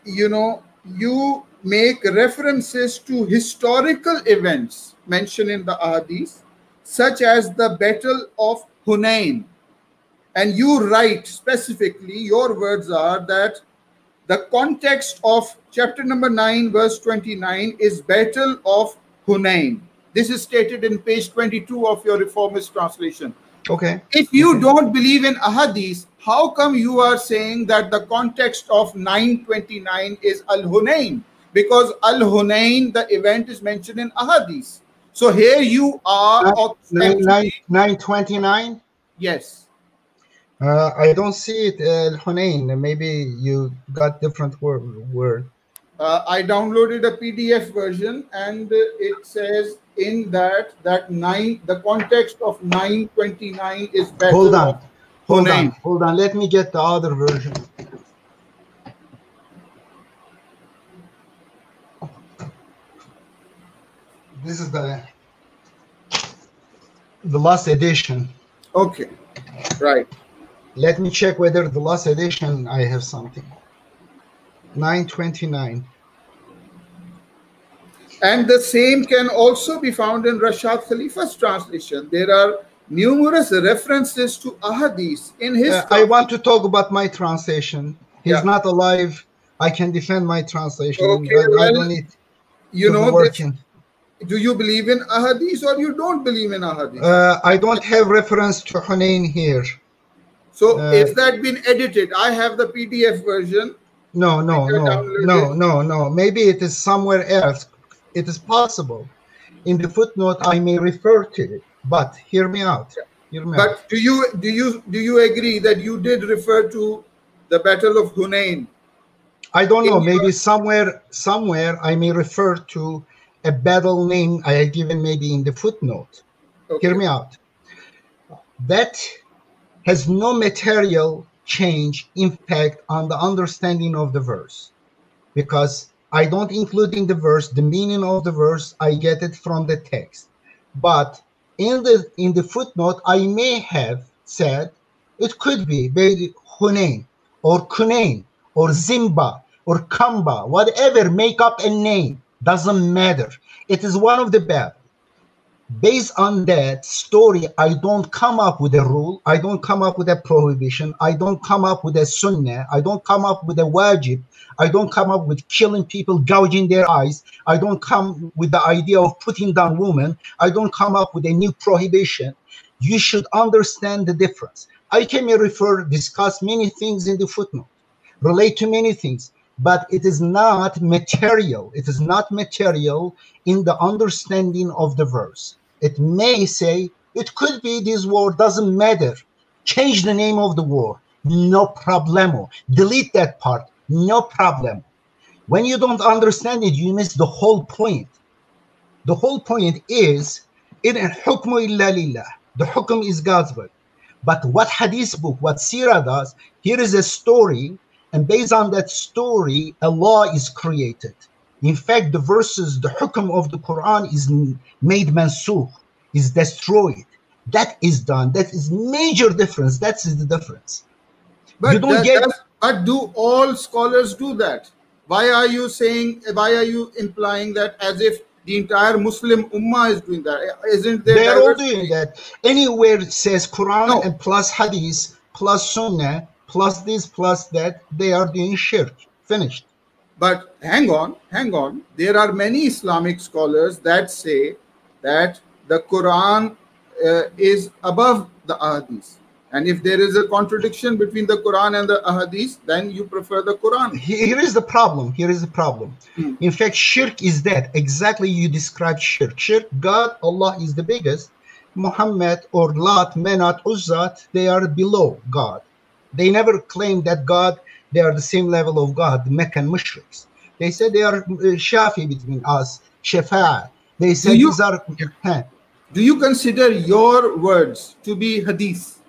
You make references to historical events mentioned in the ahadith, such as the Battle of Hunain. And you write specifically, your words are that the context of chapter number 9, verse 29 is Battle of Hunain. This is stated in page 22 of your reformist translation. Okay. If you don't believe in ahadith, how come you are saying that the context of 929 is Al-Hunain? Because Al-Hunain, the event is mentioned in ahadith. So here you are... 929? Yes. I don't see it, Al-Hunain. Maybe you got different word. I downloaded a PDF version, and it says in that the context of 929 is Battle of Hunain. Hold on. Let me get the other version. This is the last edition. Okay, right. Let me check whether the last edition I have something. 929. And the same can also be found in Rashad Khalifa's translation. There are numerous references to ahadith in his I want to talk about my translation. He's not alive. I can defend my translation. Okay, I don't need working. Do you believe in ahadith or you don't believe in ahadith? I don't have reference to Hunain here. So is that been edited? I have the PDF version. No. Maybe it is somewhere else. It is possible. In the footnote, I may refer to it. But hear me out. But do you agree that you did refer to the Battle of Hunain? I don't know. Maybe somewhere I may refer to a battle name I have given maybe in the footnote. Okay. Hear me out. That has no material change impact on the understanding of the verse, because I don't include in the verse the meaning of the verse. I get it from the text. But in the footnote, I may have said it could be Hunain or Kunain or Zimba or Kamba, whatever, make up a name. Doesn't matter. It is one of the battles. Based on that story, I don't come up with a rule. I don't come up with a prohibition. I don't come up with a sunnah. I don't come up with a wajib. I don't come up with killing people, gouging their eyes. I don't come with the idea of putting down women. I don't come up with a new prohibition. You should understand the difference. I can discuss many things in the footnote, relate to many things, but it is not material. It is not material in the understanding of the verse. It may say, it could be this word doesn't matter. Change the name of the word. No problemo. Delete that part. No problem. When you don't understand it, you miss the whole point. The whole point is, in hukmu illa lillah. The hukum is God's word. But what hadith book, what seerah does, here is a story, and based on that story, a law is created. In fact, the verses, the hukum of the Quran is made mansukh, is destroyed. That is done. That is major difference. That is the difference. But but do all scholars do that? Why are you implying that as if the entire Muslim ummah is doing that? Isn't there? They're all doing that. Anywhere it says Quran and plus hadith, plus sunnah, plus this, plus that, they are doing shirk. Finished. But hang on. There are many Islamic scholars that say that the Quran is above the ahadith. And if there is a contradiction between the Quran and the ahadith, then you prefer the Quran. Here is the problem. In fact, shirk is that. Exactly, you described shirk. Shirk, God, Allah is the biggest. Muhammad or Lat, Menat, Uzzat, they are below God. They never claim that God, they are the same level of God, the Meccan mushriks. They said they are Shafi between us, Shafa'a. They said these are... Do you consider your words to be hadith?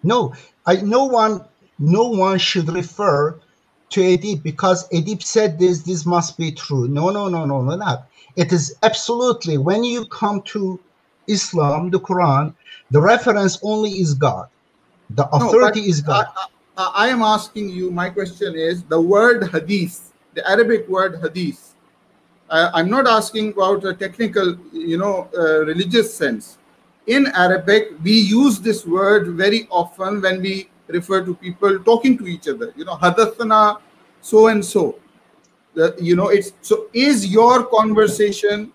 No, no one should refer to Edip because Edip said this must be true. No, not. It is absolutely, when you come to Islam, the Quran, the reference only is God. The authority is God. I am asking you, my question is, the word hadith, the Arabic word hadith, I'm not asking about a technical, religious sense. In Arabic, we use this word very often when we refer to people talking to each other. Hadathana so and so. Is your conversation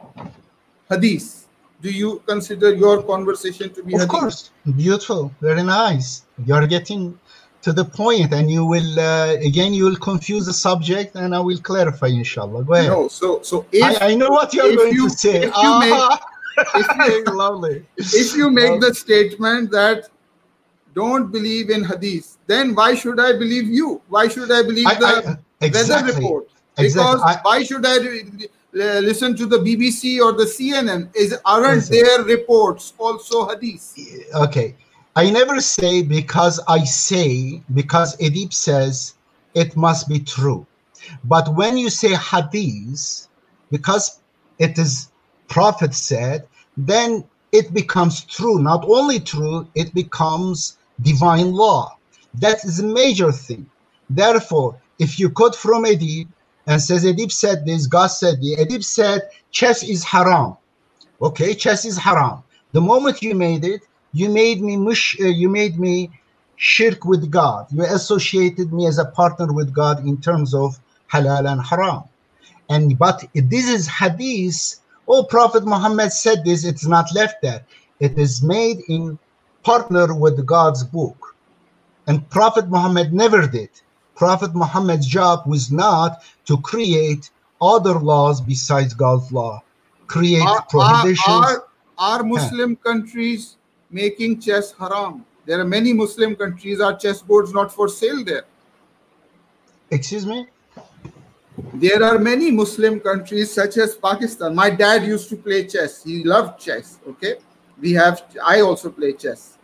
hadith? Do you consider your conversation to be hadith? Of course, beautiful, very nice. You're getting to the point, and you will again you will confuse the subject, and I will clarify, inshallah. Go ahead. No, so if I know what you're going to say. If you make the statement that don't believe in hadith, then why should I believe you? Why should I believe the weather report? Because why should I listen to the BBC or the CNN? Aren't their reports also hadith? Okay, I never say because Edip says it must be true. But when you say hadith, because it is Prophet said, then it becomes true. Not only true, it becomes divine law. That is a major thing. Therefore, if you quote from Edip and says Edip said this, God said this, Edip said chess is haram. Okay, chess is haram. The moment you made it, you made me shirk with God. You associated me as a partner with God in terms of halal and haram. But this is hadith. Oh, Prophet Muhammad said this, it's not left there. It is made in partner with God's book. And Prophet Muhammad never did. Prophet Muhammad's job was not to create other laws besides God's law, create prohibitions. Are Muslim countries making chess haram? There are many Muslim countries, are chessboards not for sale there? Excuse me? There are many Muslim countries such as Pakistan. My dad used to play chess. He loved chess. Okay. I also play chess.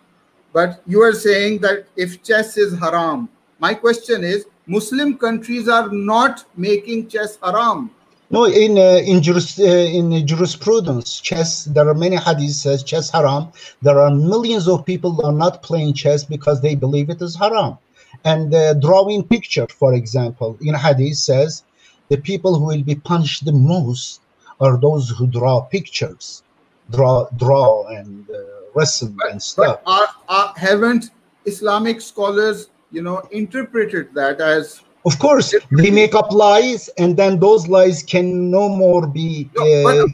But you are saying that if chess is haram, my question is, Muslim countries are not making chess haram. No, in jurisprudence, chess, there are many hadiths says chess haram. There are millions of people who are not playing chess because they believe it is haram. And drawing picture, for example, in hadith says, the people who will be punished the most are those who draw pictures. draw and wrestle and stuff. But haven't Islamic scholars, interpreted that as? Of course, they make up lies, and then those lies can no more be. Hold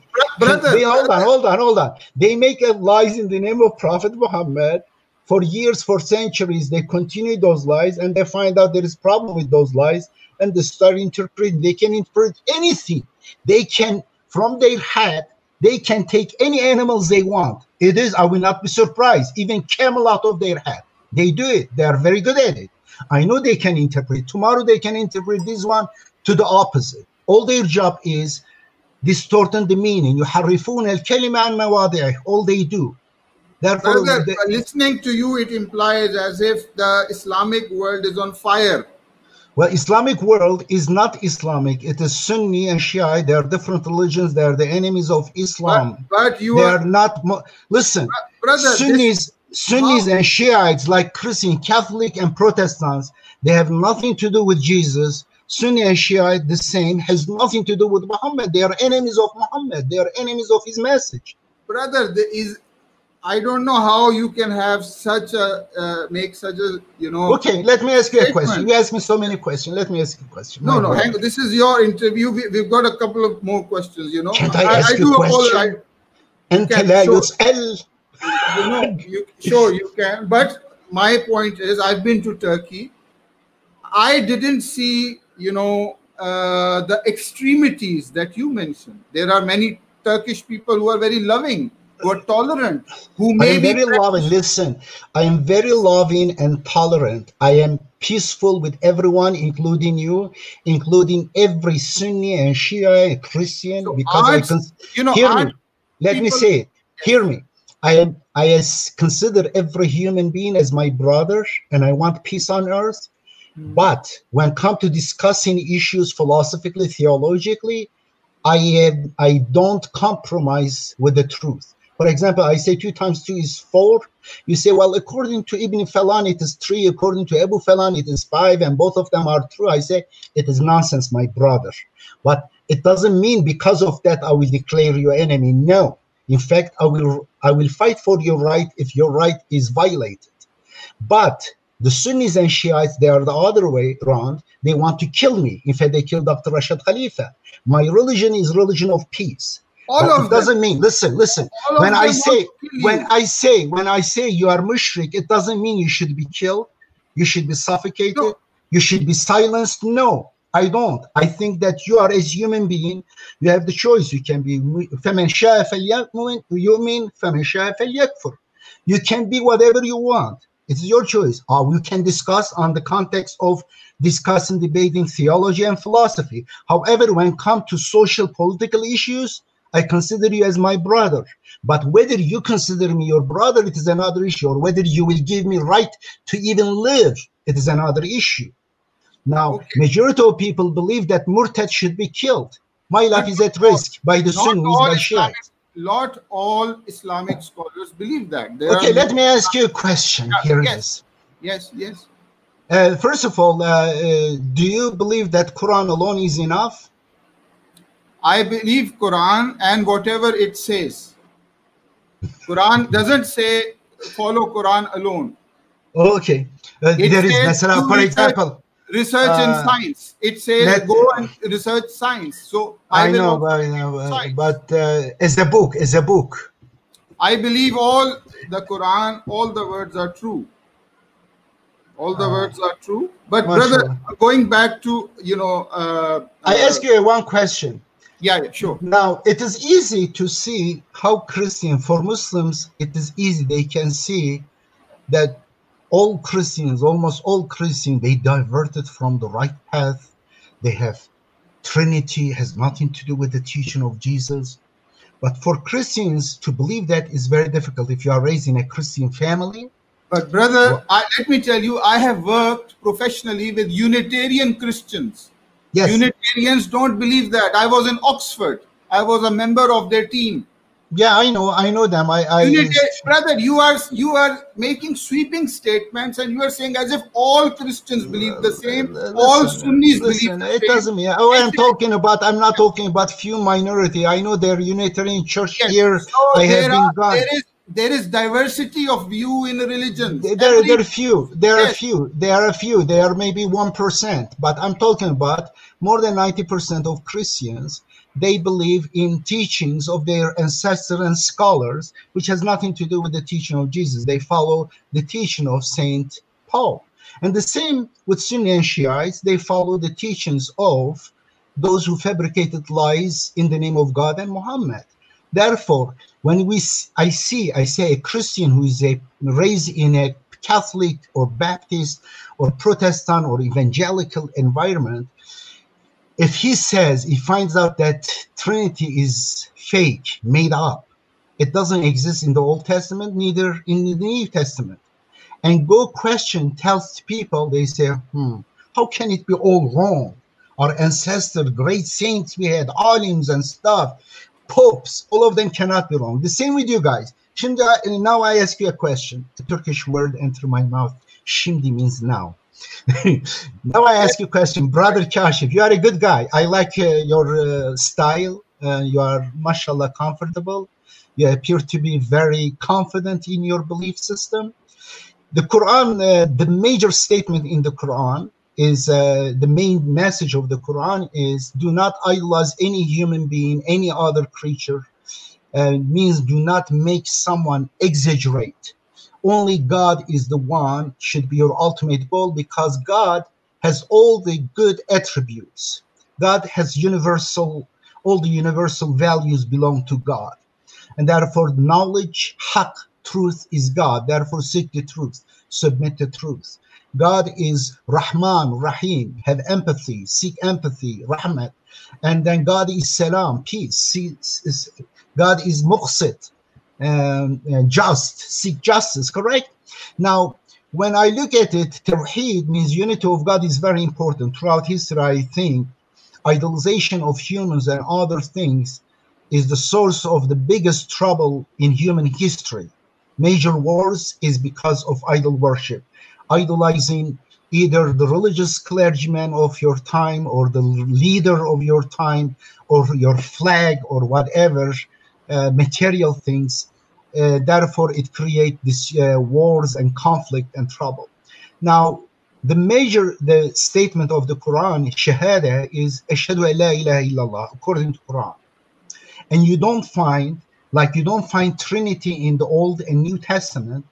on. They make up lies in the name of Prophet Muhammad. For years, for centuries, they continue those lies, and they find out there is problem with those lies, and they start interpreting. They can interpret anything. They can, from their hat, they can take any animals they want. I will not be surprised, even camel out of their hat. They do it. They are very good at it. I know they can interpret. Tomorrow they can interpret this one to the opposite. All their job is distorting the meaning. يحرفون الكلمة عن مواضعه. All they do. Therefore, listening to you, it implies as if the Islamic world is on fire. Well, Islamic world is not Islamic. It is Sunni and Shia. They are different religions. They are the enemies of Islam. But they are not. Listen, brother, Sunnis and Shiites, like Christian, Catholic, and Protestants, they have nothing to do with Jesus. Sunni and Shiite, the same, has nothing to do with Muhammad. They are enemies of Muhammad. They are enemies of his message. Brother, I don't know how you can have such a make such a Okay, let me ask you a question. You asked me so many questions. Let me ask you a question. No, hang on. This is your interview. We've got a couple of more questions. Can't I ask you a question? Sure, you can. But my point is, I've been to Turkey. I didn't see, the extremities that you mentioned. There are many Turkish people who are very loving, who are tolerant, who may be very loving. Listen, I am very loving and tolerant. I am peaceful with everyone, including you, including every Sunni and Shia and Christian. So because Let me say it. Hear me. I consider every human being as my brother, and I want peace on earth. But when it comes to discussing issues philosophically, theologically, I don't compromise with the truth. For example, I say 2 times 2 is 4. You say, well, according to Ibn Falan, it is 3. According to Abu Falan, it is 5, and both of them are true. I say, it is nonsense, my brother. But it doesn't mean because of that I will declare you enemy. No. In fact, I will fight for your right if your right is violated. But the Sunnis and Shiites, they are the other way around. They want to kill me. In fact, they killed Dr. Rashad Khalifa. My religion is religion of peace. It doesn't mean, listen. When I say you are mushrik, it doesn't mean you should be killed. You should be suffocated. No. You should be silenced. No, I don't. I think that you are, as human being, you have the choice. You can be فَمَنْ شَاءَ فَلْيُؤْمِنْ فَمَنْ شَاءَ فَلْيَكْفُرْ. You can be whatever you want. It's your choice. We can discuss on the context of discussing, debating theology and philosophy. However, when it comes to social, political issues, I consider you as my brother. But whether you consider me your brother, it is another issue. Or whether you will give me right to even live, it is another issue. Now, majority of people believe that Murtad should be killed. My life is at risk by the Sunnis, by Shiites. Not all Islamic scholars believe that. Okay, let me ask you a question. Here it is. Yes. First of all, do you believe that Quran alone is enough? I believe Quran and whatever it says. Quran doesn't say follow Quran alone. Okay. There is, for example, research in science. It says go and research science. So I know, but as a book. I believe all the Quran, all the words are true. All the words are true. But brother, going back to I ask you one question. Yeah, sure. Now, it is easy to see how for Muslims, it is easy. They can see that almost all Christians, they diverted from the right path. They have Trinity, has nothing to do with the teaching of Jesus. But for Christians to believe that is very difficult if you are raised in a Christian family. But brother, let me tell you, I have worked professionally with Unitarian Christians. Yes. Unitarians don't believe that. I was in Oxford. I was a member of their team. Yeah, I know them. Brother, you are making sweeping statements, and you are saying as if all Christians believe the same, all Sunnis believe the it same. doesn't mean. Oh, I'm not talking about few minority. I know there Unitarian Church Yes. here. So I have been gone. there is diversity of view in religions. There are few. There are few. They are maybe 1%. But I'm talking about more than 90% of Christians. They believe in teachings of their ancestors and scholars, which has nothing to do with the teaching of Jesus. They follow the teaching of Saint Paul. And the same with Sunni and Shiites. They follow the teachings of those who fabricated lies in the name of God and Muhammad. Therefore, when I say a Christian who is raised in a Catholic or Baptist or Protestant or evangelical environment, if he finds out that Trinity is fake, made up, it doesn't exist in the Old Testament, neither in the New Testament, and tells people, they say, how can it be all wrong? Our ancestors, great saints, we had alims and stuff, popes, all of them cannot be wrong. The same with you guys. Now I ask you a question. The Turkish word entered my mouth. Şimdi means now. Now I ask you a question, Brother Kashif. You are a good guy. I like your style. You are, mashallah, comfortable. You appear to be very confident in your belief system. The Quran, the major statement in the Quran is, the main message of the Quran is, do not idolize any human being, any other creature. Means do not make someone exaggerate. Only God is the one should be your ultimate goal, because God has all the good attributes. God has all the universal values belong to God. And therefore knowledge, haq, truth is God. Therefore seek the truth, submit the truth. God is Rahman, Rahim, have empathy, seek empathy, rahmat. And then God is Salam, peace. God is Muqsit, just, seek justice, correct? Now, when I look at it, Tawheed means unity of God is very important. Throughout history, I think idolization of humans and other things is the source of the biggest trouble in human history. Major wars is because of idol worship, idolizing either the religious clergyman of your time or the leader of your time or your flag or whatever, material things. Therefore, it creates these wars and conflict and trouble. Now, the statement of the Quran, Shahada, is Ashhadu an la ilaha illallah, according to Quran. And you don't find Trinity in the Old and New Testament.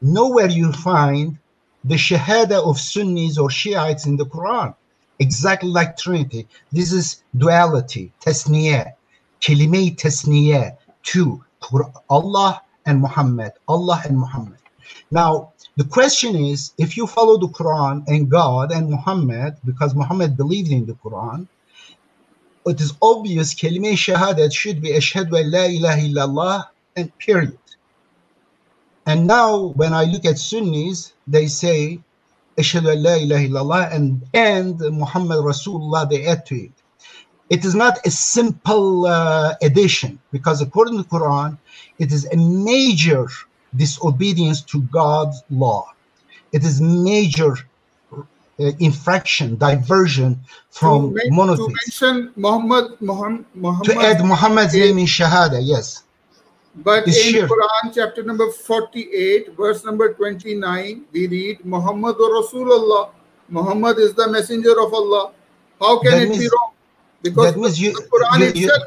Nowhere you find the Shahada of Sunnis or Shiites in the Quran, exactly like Trinity. This is duality, tasniyah, kalimay tasniyah, two, Allah and Muhammad, Allah and Muhammad. Now, the question is, if you follow the Quran and God and Muhammad, because Muhammad believed in the Quran, it is obvious kalimay shahadat should be ashhadu an la ilaha illallah and period. And now when I look at Sunnis, they say ashhadu an la ilaha illallah and Muhammad Rasulullah, they add to it. It is not a simple addition, because according to the Quran, it is a major disobedience to God's law. It is major infraction, diversion from monotheism. To mention Muhammad. To add Muhammad's name in Shahada, yes. But in Quran chapter number 48, verse number 29, we read, Muhammadur Rasulullah. Muhammad is the messenger of Allah. How can it be wrong? Because the Quran itself.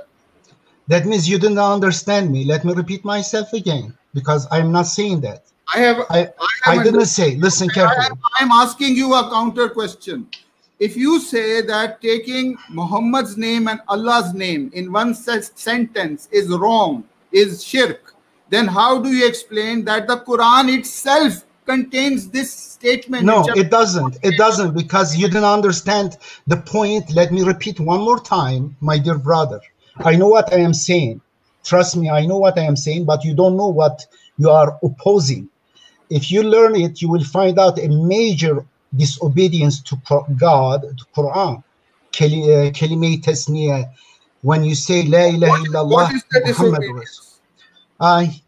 That means you didn't understand me. Let me repeat myself again, because I'm not saying that. I didn't say, listen carefully. I'm asking you a counter question. If you say that taking Muhammad's name and Allah's name in one sentence is wrong, is shirk, then how do you explain that the Quran itself contains this statement? No, it doesn't. It doesn't, because you didn't understand the point. Let me repeat one more time, my dear brother. I know what I am saying. Trust me, I know what I am saying, but you don't know what you are opposing. If you learn it, you will find out a major disobedience to God, to Quran. Kalimay tasniyah. When you say La ilaha illallah, what is the Muhammad disobedience?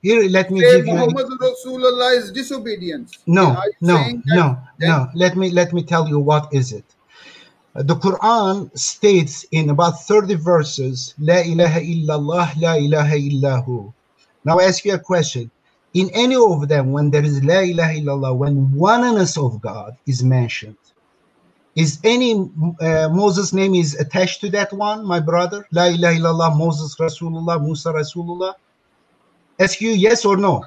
Here, let me Say give you. Muhammad Rasulullah is disobedience. No, Are you no, saying that no, then? no. Let me tell you what is it. The Quran states in about 30 verses, La ilaha illallah, la ilaha illahu. Now I ask you a question. In any of them, when there is La ilaha illallah, when oneness of God is mentioned, is any Moses' name is attached to that one, my brother? La ilaha illallah, Moses Rasulullah, Musa Rasulullah? Ask you yes or no?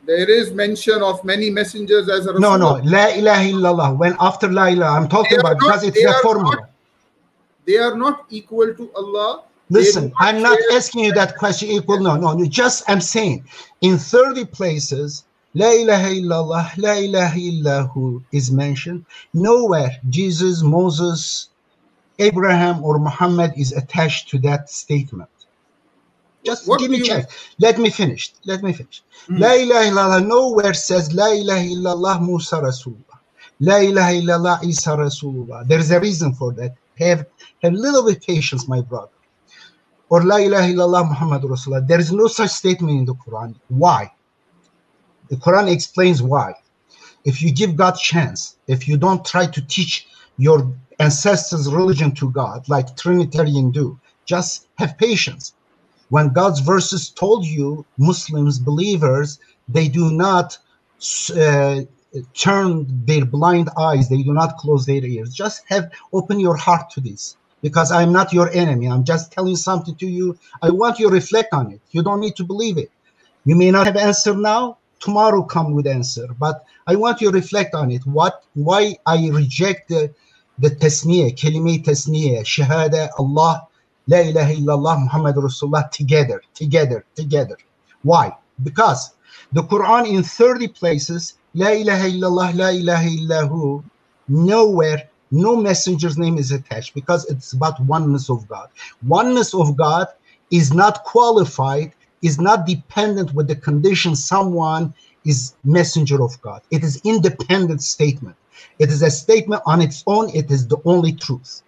There is mention of many messengers as a No, no. Rasulullah. La ilaha illallah. When after la ilaha, I'm They talking are about not. because it's They the are not. formula. They are not equal to Allah. They do Listen, not I'm not share. asking you that question equal. No, no, no. Just I'm saying in 30 places, La ilaha illallah, La ilaha illahu is mentioned. Nowhere Jesus, Moses, Abraham, or Muhammad is attached to that statement. Just What give do me a you mean? chance. Let me finish. Let me finish. La ilaha illallah nowhere says La ilaha illallah Musa Rasulullah. La ilaha illallah Isa Rasulullah. There is a reason for that. Have a little bit patience, my brother. Or La ilaha illallah Muhammad Rasulullah. There is no such statement in the Quran. Why? The Quran explains why. If you give God chance, if you don't try to teach your ancestors' religion to God, like Trinitarian do, just have patience. When God's verses told you, Muslims, believers, they do not turn their blind eyes, they do not close their ears. Just open your heart to this, because I'm not your enemy. I'm just telling something to you. I want you to reflect on it. You don't need to believe it. You may not have answer now, tomorrow come with answer, but I want you to reflect on it. Why I reject the tasniyah, kalimah tasniyah, shahada, Allah, La ilaha illallah, Muhammad Rasulullah, together. Why? Because the Quran in 30 places, La ilaha illallah, La ilaha illahu, nowhere, no messenger's name is attached, because it's about oneness of God. Oneness of God is not qualified, is not dependent with the condition someone is messenger of God. It is independent statement. It is a statement on its own. It is the only truth.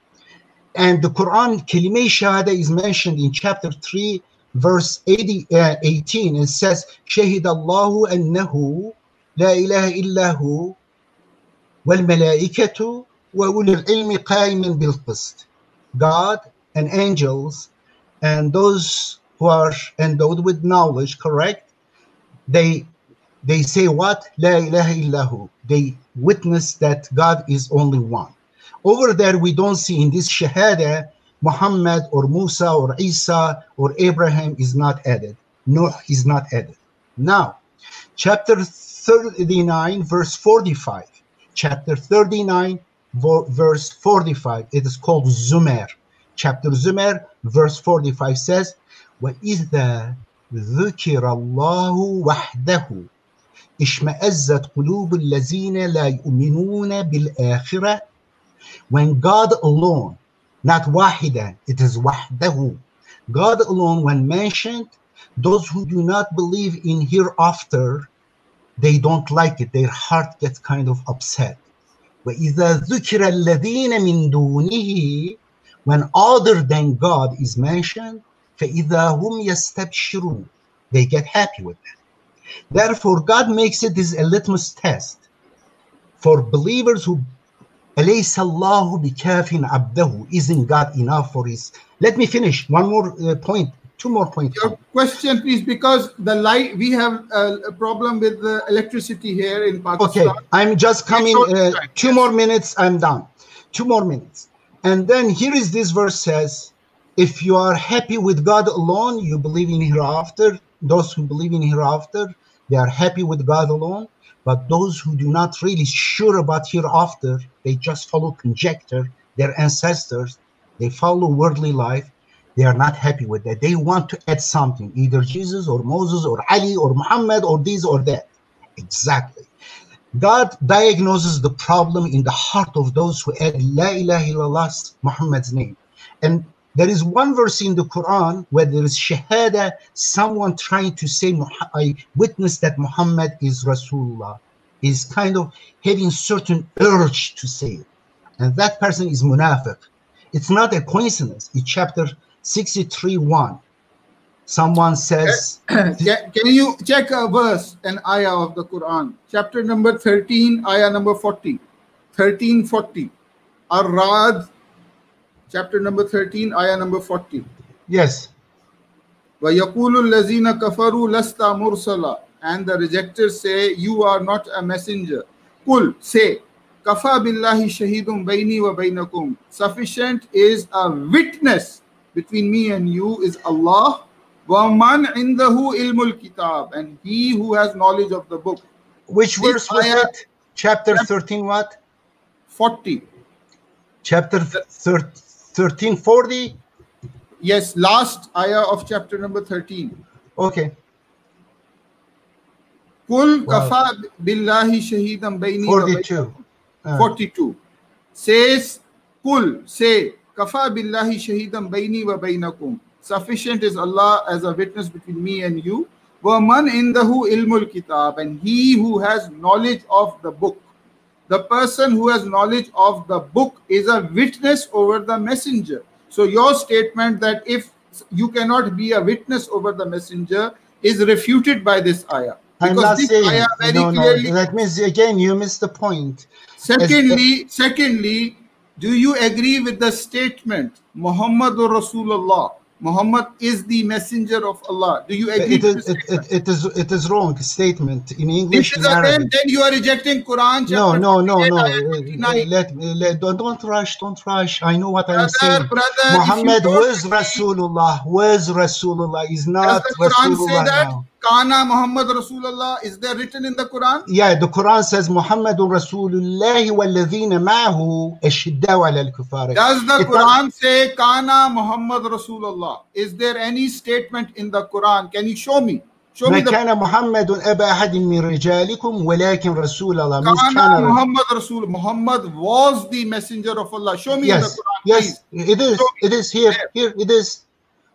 And the Quran, Kalimah Shahada, is mentioned in chapter 3, verse 18. It says, Shahid Allahu annahu la ilaha illahu wal malaikatu wa ulul ilmi qaiman bil qist. God and angels and those who are endowed with knowledge, correct? They say what? La ilaha illahu. They witness that God is only one. Over there, we don't see in this Shahada, Muhammad or Musa or Isa or Abraham is not added. No, is not added. Now, chapter 39, verse 45. Chapter 39, verse 45. It is called Zumar. Chapter Zumar, verse 45 says, وَإِذَا ذُكِرَ اللَّهُ وَحْدَهُ اشْمَأَزَّتْ قُلُوبُ الَّذِينَ لَا يُؤْمِنُونَ بِالْآخِرَةِ. When God alone, not wahida, it is wahdahu. God alone, when mentioned, those who do not believe in hereafter, they don't like it. Their heart gets kind of upset. وَإِذَا ذُكِرَ الَّذِينَ مِن دُونِهِ, when other than God is mentioned, فَإِذَا هُمْ يَسْتَبْشِرُونَ, they get happy with that. Therefore, God makes it as a litmus test for believers who أَلَيْسَ اللَّهُ بِكَافٍ عَبْدَهُ, isn't God enough for his... Let me finish. One more point. Two more points. Your question, please, because the light, we have a problem with the electricity here in Pakistan. Okay, I'm just coming. 2 more minutes, I'm done. 2 more minutes. And then here is this verse says, if you are happy with God alone, you believe in hereafter. Those who believe in hereafter, they are happy with God alone. But those who do not really sure about hereafter, they just follow conjecture, their ancestors, they follow worldly life. They are not happy with that. They want to add something, either Jesus or Moses or Ali or Muhammad or this or that. Exactly. God diagnoses the problem in the heart of those who add La ilaha illallah, Muhammad's name. And there is one verse in the Quran where there is shahada, someone trying to say, I witness that Muhammad is Rasulullah, is kind of having certain urge to say it. And that person is munafiq. It's not a coincidence. In chapter 63:1, Someone says, Can you check a verse, an ayah of the Quran? Chapter number 13, ayah number 40. 1340. Ar-Ra'd, chapter number 13, ayah number 40. yes. وَيَقُولُ الَّذِينَ كَفَرُوا لَسْتَ مُرْسَلًا. And the rejectors say, you are not a messenger. Qul, say, Kafa billahi shahidun bayni wa baynakum. Sufficient is a witness between me and you is Allah. Wa man indahu ilmul kitab. And he who has knowledge of the book. Which verse was it? Chapter 13 what? 40. Chapter 1340? Yes, last ayah of chapter number 13. Okay. Qul kafa billahi shahidan bayni wa 42. baynakum. 42. Says, Qul, say, kafa billahi shahidan bayni wa baynakum. Sufficient is Allah as a witness between me and you. Wa man indahu ilmul kitab. And he who has knowledge of the book. The person who has knowledge of the book is a witness over the messenger. So your statement that if you cannot be a witness over the messenger is refuted by this ayah. I'm not saying, no, that means again you missed the point. Secondly, do you agree with the statement Muhammadur Rasulullah? Muhammad is the messenger of Allah. Do you agree with this statement? It is wrong statement in English. Then you are rejecting Quran. No. Don't rush. I know what I'm saying. Muhammad was Rasulullah. Is not Does the Quran Rasulullah say that? now. Kana Muhammad Rasulullah. Is there written in the Quran? Yeah, the Quran says Muhammadun Rasulullah walladhina ma'ahu ashiddau ala al-kufar. Does the Quran say Kana Muhammad Rasulullah? Is there any statement in the Quran? Can you show me? Show me ما كان محمد أبا أحد من رجالكم ولكن رسول الله. Kana Muhammad Rasul. Muhammad was the messenger of Allah. Show me in the Quran. Yes, please. it is here. Here it is.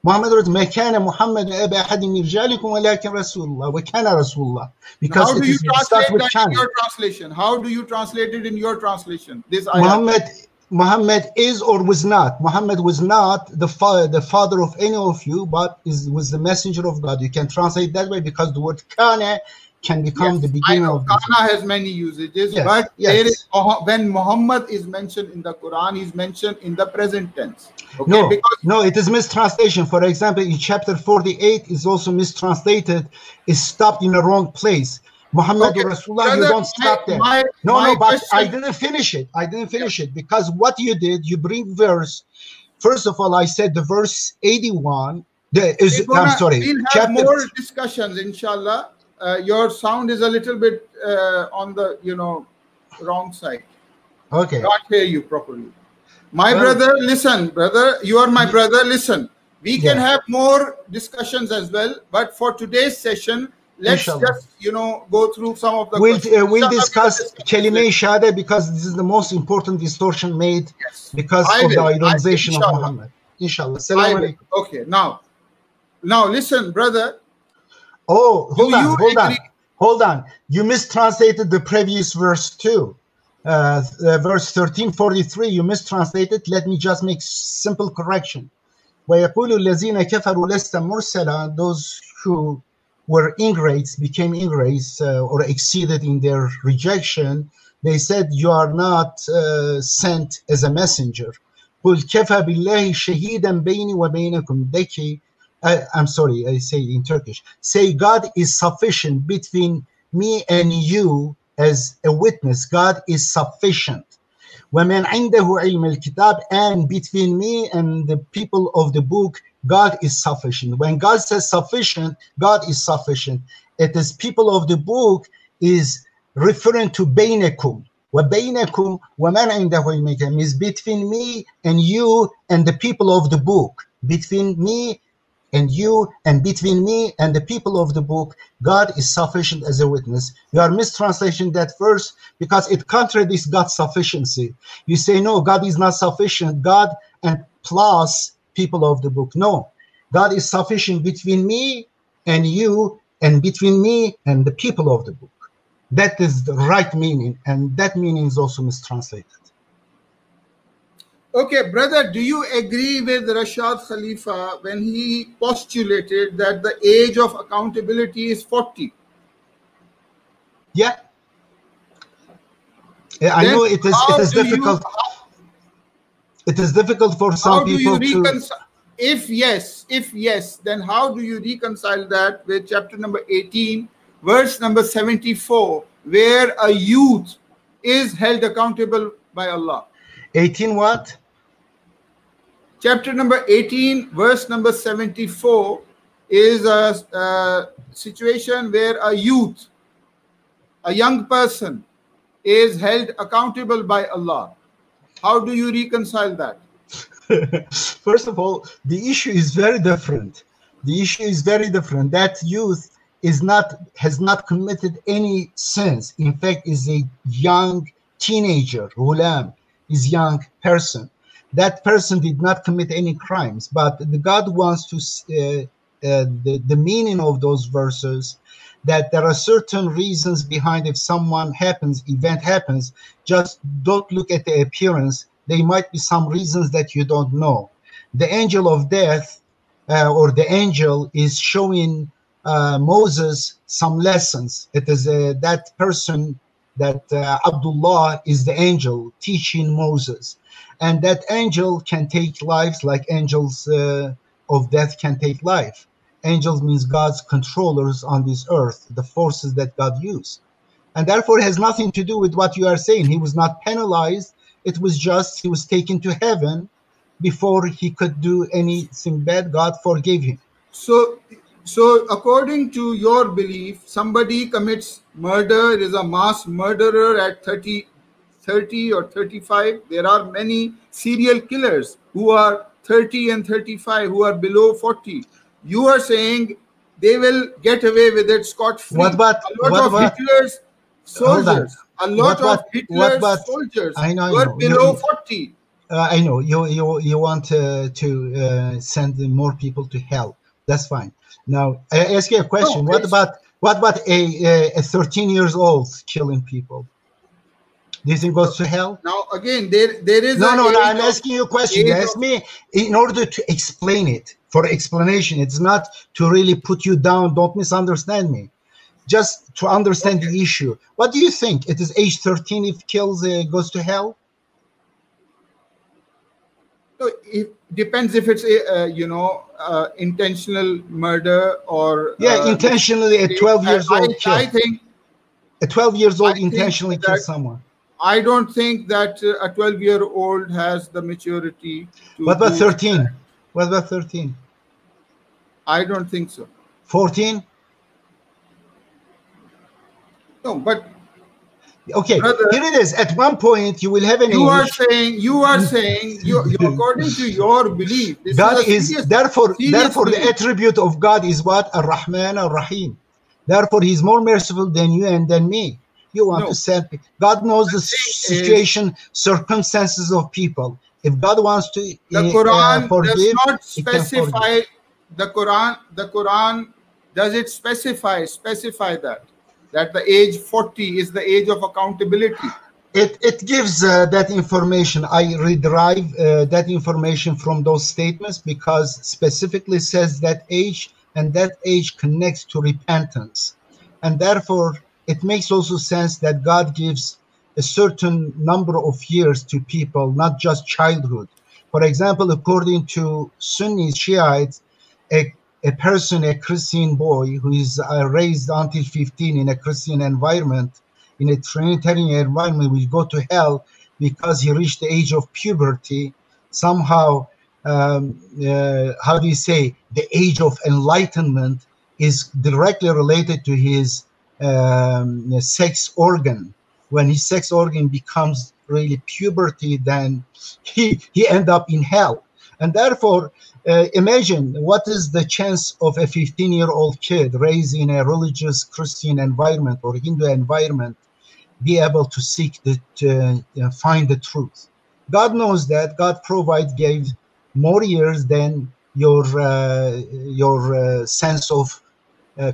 محمد ما كان محمد أبا أحد من رجالكم ولكن رسول الله وكان رسول الله. Because how do you translate that in your translation? How do you translate it in your translation? This ayah. Muhammad is or was not. Muhammad was not the father of any of you, but was the messenger of God. You can translate that way because the word kana can become the beginning of this. Kana has many usages, but there is, when Muhammad is mentioned in the Quran, he's mentioned in the present tense. Okay? No, it is mistranslation. For example, in chapter 48 is also mistranslated, is stopped in the wrong place. Muhammad Rasulullah, you don't stop there. But I didn't finish it. Because what you did, you bring verse. First of all, I said the verse 81. We'll have more discussions, inshallah. Your sound is a little bit on the wrong side. Okay. Can't hear you properly. Brother, listen, brother. You are my brother. Listen. We can have more discussions as well, but for today's session, let's just go through some of the we'll discuss Kalimah Shahada because this is the most important distortion made because of the idolization of Muhammad. Inshallah. Okay, now listen, brother. Oh, hold on. You mistranslated the previous verse too. Verse 1343, you mistranslated. Let me just make simple correction. وَيَقُولُ الَّذِينَ كَفَرُوا لَسْتَ مُرْسَلًا. Those who were ingrates, became ingrates or exceeded in their rejection, they said, you are not sent as a messenger. قُلْ كَفَى بِاللَّهِ شَهِيدًا بَيْنِي وَبَيْنَكُمْ. I'm sorry, I say it in Turkish. Say, God is sufficient between me and you as a witness. God is sufficient. وَمَنْ عِنْدَهُ عِلْمِ الْكِتَابِ. And between me and the people of the book, God is sufficient. When God says sufficient, God is sufficient. It is people of the book is referring to بَيْنَكُمْ. وَبَيْنَكُمْ وَمَنْ عِنْدَهُ عِلْمِ الْكِتَابِ is between me and you and the people of the book. Between me and you and between me and the people of the book, God is sufficient as a witness. You are mistranslating that verse because it contradicts God's sufficiency. You say, no, God is not sufficient. God and plus people of the book. No, God is sufficient between me and you and between me and the people of the book. That is the right meaning, and that meaning is also mistranslated. Okay, brother, do you agree with Rashad Khalifa when he postulated that the age of accountability is 40? Yeah. I Then know it how is do you difficult. It is difficult for some how do you people to. reconcile? If yes, then how do you reconcile that with chapter number 18, verse number 74, where a youth is held accountable by Allah? 18 what? Chapter number 18, verse number 74 is a situation where a youth, a young person, is held accountable by Allah. How do you reconcile that? First of all, the issue is very different. The issue is very different. That youth has not committed any sins. In fact, is a young teenager, ghulam, is young person. That person did not commit any crimes, but the God wants to the meaning of those verses, that there are certain reasons behind. If event happens, just don't look at the appearance. There might be some reasons that you don't know. The angel of death, or the angel, is showing Moses some lessons. It is that person, that Abdullah is the angel teaching Moses. And that angel can take lives like angels of death can take life. Angels means God's controllers on this earth, the forces that God used. And therefore it has nothing to do with what you are saying. He was not penalized. It was just he was taken to heaven before he could do anything bad. God forgave him. So according to your belief, somebody commits murder, is a mass murderer at 30 or 35. There are many serial killers who are 30 and 35, who are below 40. You are saying they will get away with it scot-free. What about Hitler's soldiers? A lot of Hitler's soldiers were below 40. I know you want to send more people to hell. That's fine. Now I ask you a question. No, what about a 13 years old killing people? Do you think goes to hell? Now again, there is no. I'm asking you a question. You ask me in order to explain it. For explanation, it's not to really put you down. Don't misunderstand me. Just to understand the issue. What do you think? It is age 13 if kills goes to hell? So it depends if it's intentional murder or intentionally at 12 years old. I think a 12 years old intentionally kills someone. I don't think that a 12-year-old has the maturity to. What about 13? What about 13? I don't think so. 14? No, but okay, brother, here it is. At one point, you will have an. You are saying, according to your belief, God is therefore the attribute of God is what? Ar-Rahman Ar-Rahim. Therefore, He's more merciful than you and than me. You want to say God knows the situation, circumstances of people. If God wants to the Quran forgive, does not specify. The Quran does it specify that the age 40 is the age of accountability? It gives that information. I derive that information from those statements because specifically says that age, and that age connects to repentance, and therefore it makes also sense that God gives a certain number of years to people, not just childhood. For example, according to Sunni Shiites, a person, a Christian boy who is raised until 15 in a Christian environment, in a Trinitarian environment, will go to hell because he reached the age of puberty. Somehow, how do you say, the age of enlightenment is directly related to his sex organ. When his sex organ becomes really puberty, then he end up in hell. And therefore, imagine what is the chance of a 15-year-old kid raised in a religious Christian environment or Hindu environment be able to find the truth. God knows that. God gave more years than your sense of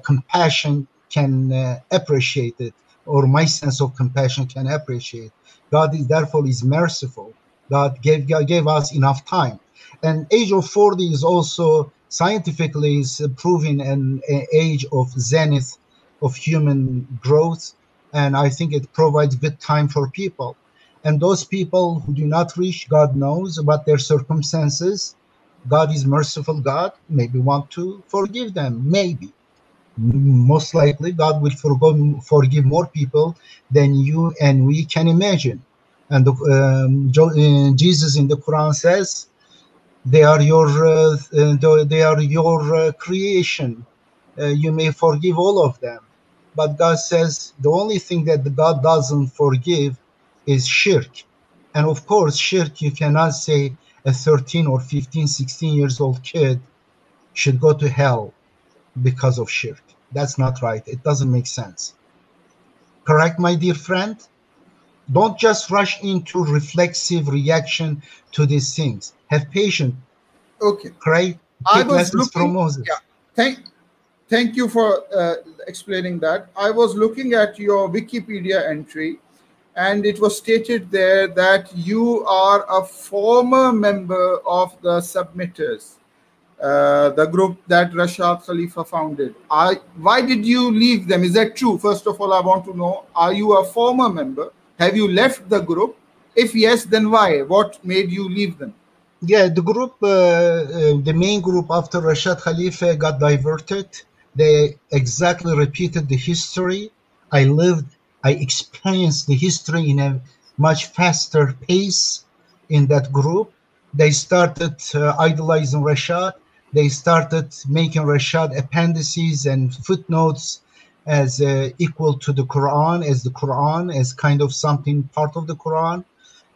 compassion can appreciate it, or my sense of compassion can appreciate. God is therefore merciful. God gave us enough time. And age of 40 is also scientifically is proven an age of zenith of human growth. And I think it provides good time for people. And those people who do not reach, God knows what their circumstances. God is merciful God, maybe want to forgive them, maybe. Most likely, God will forgive more people than you and we can imagine. And Jesus in the Quran says, "They are your creation. You may forgive all of them." But God says the only thing that God doesn't forgive is shirk. And of course, shirk, you cannot say a 13 or 15, 16 years old kid should go to hell because of shirk. That's not right. It doesn't make sense. Correct, my dear friend? Don't just rush into reflexive reaction to these things. Have patience. Okay. Right? I Take was lessons from looking, yeah, Moses. thank you for explaining that. I was looking at your Wikipedia entry, and it was stated there that you are a former member of the Submitters, the group that Rashad Khalifa founded. Why did you leave them? Is that true? First of all, I want to know, are you a former member? Have you left the group? If yes, then why? What made you leave them? Yeah, the group, the main group after Rashad Khalifa got diverted. They exactly repeated the history. I experienced the history in a much faster pace in that group. They started idolizing Rashad. They started making Rashad appendices and footnotes as equal to the Quran, as kind of something part of the Quran.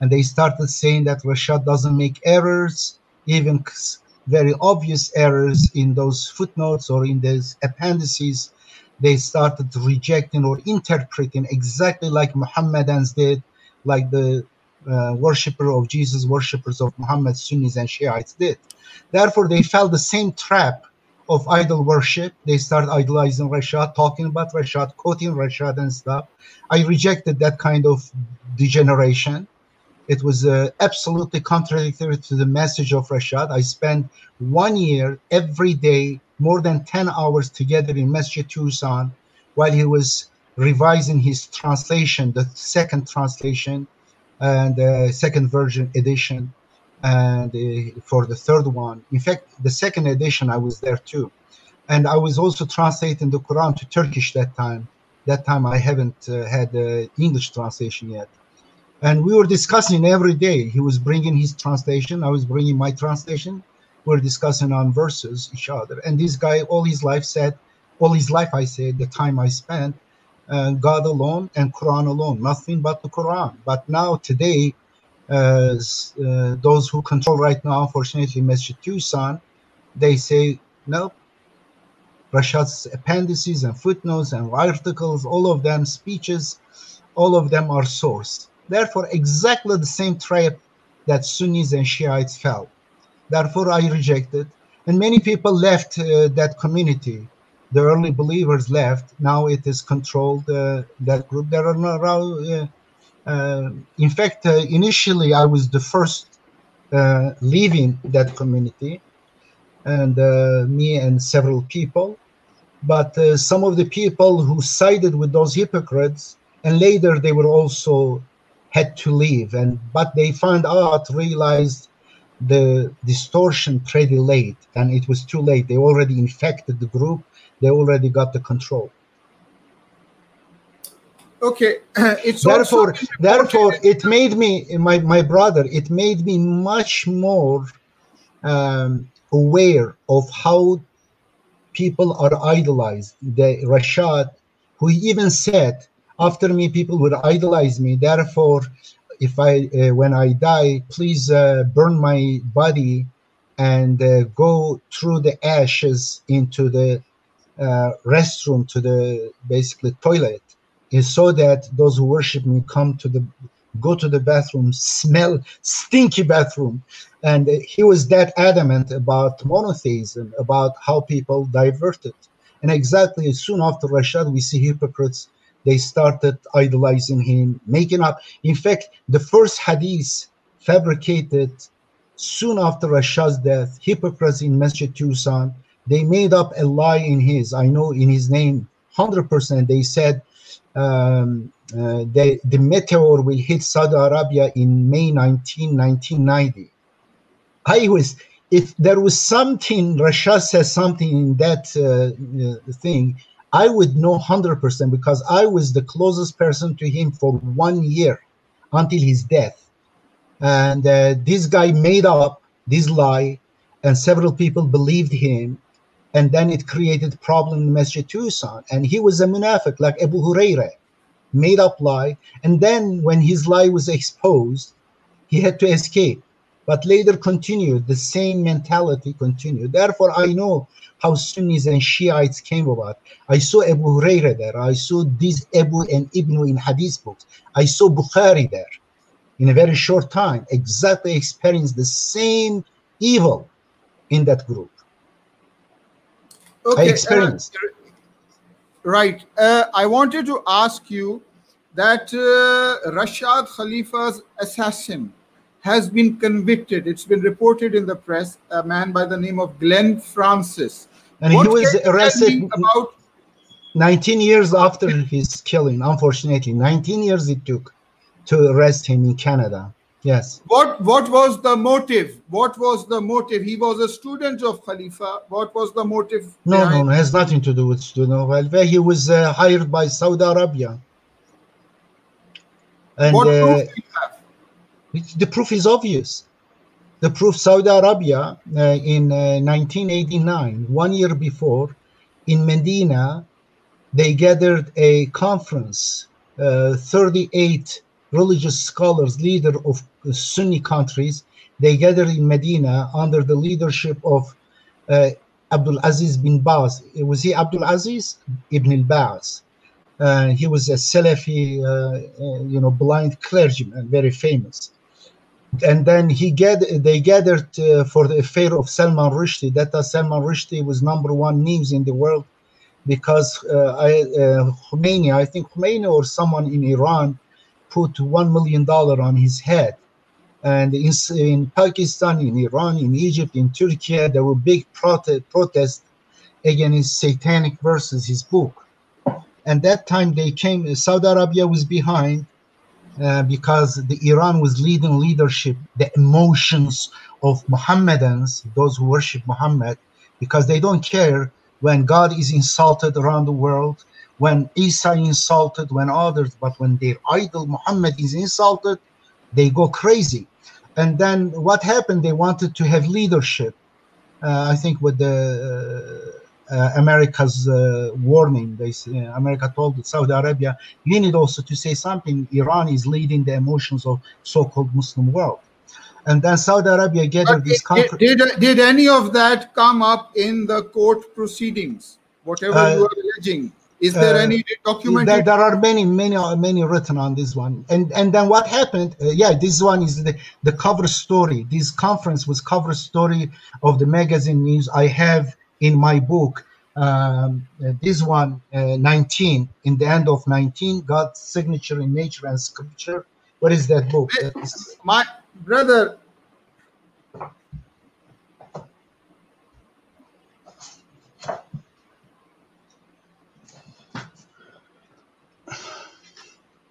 And they started saying that Rashad doesn't make errors, even very obvious errors in those footnotes or in those appendices. They started rejecting or interpreting exactly like Muhammadans did, like the worshipper of Jesus, worshippers of Muhammad, Sunnis and Shiites did. Therefore, they fell the same trap of idol worship. They started idolizing Rashad, talking about Rashad, quoting Rashad and stuff. I rejected that kind of degeneration. It was absolutely contradictory to the message of Rashad. I spent 1 year every day, more than 10 hours together in Masjid Tucson while he was revising his translation, the second translation and second version edition. And for the third one, in fact, the second edition, I was there too. And I was also translating the Quran to Turkish that time. That time I haven't had English translation yet. And we were discussing every day. He was bringing his translation. I was bringing my translation. We were discussing on verses each other. And this guy, all his life, I said, the time I spent, God alone and Quran alone, nothing but the Quran. But now, today, those who control right now, unfortunately, Masjid Tucson, they say, no, Rashad's appendices and footnotes and articles, all of them, speeches, all of them are source. Therefore, exactly the same trap that Sunnis and Shiites fell. Therefore, I rejected. And many people left that community. The early believers left. Now it is controlled, that group. There are no, in fact, initially I was the first leaving that community, and me and several people. But some of the people who sided with those hypocrites, and later they were also had to leave, but they found out, realized the distortion pretty late, and it was too late. They already infected the group. They already got the control. Okay, it's therefore it made me, my brother, it made me much more aware of how people are idolized. The Rashad, who even said, after me people would idolize me, therefore if I when I die, please burn my body and go through the ashes into the restroom, to the basically toilet, is so that those who worship me go to the bathroom, smell stinky bathroom. And he was that adamant about monotheism, about how people diverted. And exactly soon after Rashad, we see hypocrites. They started idolizing him, making up. In fact, the first hadith fabricated soon after Rashad's death, hypocrites in Masjid Tucson. They made up a lie in his name, 100%. They said the meteor will hit Saudi Arabia in May 1990. If there was something, Rashad says something in that thing, I would know 100% because I was the closest person to him for 1 year until his death. And this guy made up this lie, and several people believed him. And then it created problem in Masjid Tucson. And he was a munafiq, like Abu Huraira, made up lie. And then when his lie was exposed, he had to escape. But later continued, the same mentality continued. Therefore, I know how Sunnis and Shiites came about. I saw Abu Huraira there. I saw these Abu and Ibn in Hadith books. I saw Bukhari there. In a very short time, exactly experienced the same evil in that group. Okay, I experienced. Right. I wanted to ask you that Rashad Khalifa's assassin has been convicted. It's been reported in the press, a man by the name of Glenn Francis. And what he was arrested about 19 years after his killing, unfortunately. 19 years it took to arrest him in Canada. Yes. What was the motive? What was the motive? He was a student of Khalifa. What was the motive? No, it has nothing to do with student welfare. He was hired by Saudi Arabia. And what proof do you have? The proof is obvious. The proof, Saudi Arabia in 1989, 1 year before, in Medina, they gathered a conference, 38 religious scholars, leader of Sunni countries. They gathered in Medina under the leadership of Abdul Aziz bin Baz. Was he Abdul Aziz? Ibn al-Baz. He was a Salafi, blind clergyman, very famous. And then they gathered for the affair of Salman Rushdie. That Salman Rushdie was #1 news in the world because Khomeini, I think Khomeini or someone in Iran, put $1 million on his head. And in Pakistan, in Iran, in Egypt, in Turkey, there were big protests against satanic verses, his book. And that time they came, Saudi Arabia was behind because the Iran was leading leadership, the emotions of Mohammedans, those who worship Muhammad, because they don't care when God is insulted around the world, when Isa insulted, when others, but when their idol Muhammad is insulted, they go crazy. And then what happened? They wanted to have leadership. I think with the America's warning, America told Saudi Arabia, you need also to say something. Iran is leading the emotions of so-called Muslim world. And then Saudi Arabia gathered this conference. Did any of that come up in the court proceedings? Whatever you are alleging, is there any documented? There are many written on this one. And then what happened? This one is the cover story. This conference was cover story of the magazine news. I have in my book, this one, 19, in the end of 19, God's signature in nature and scripture. What is that book? My brother,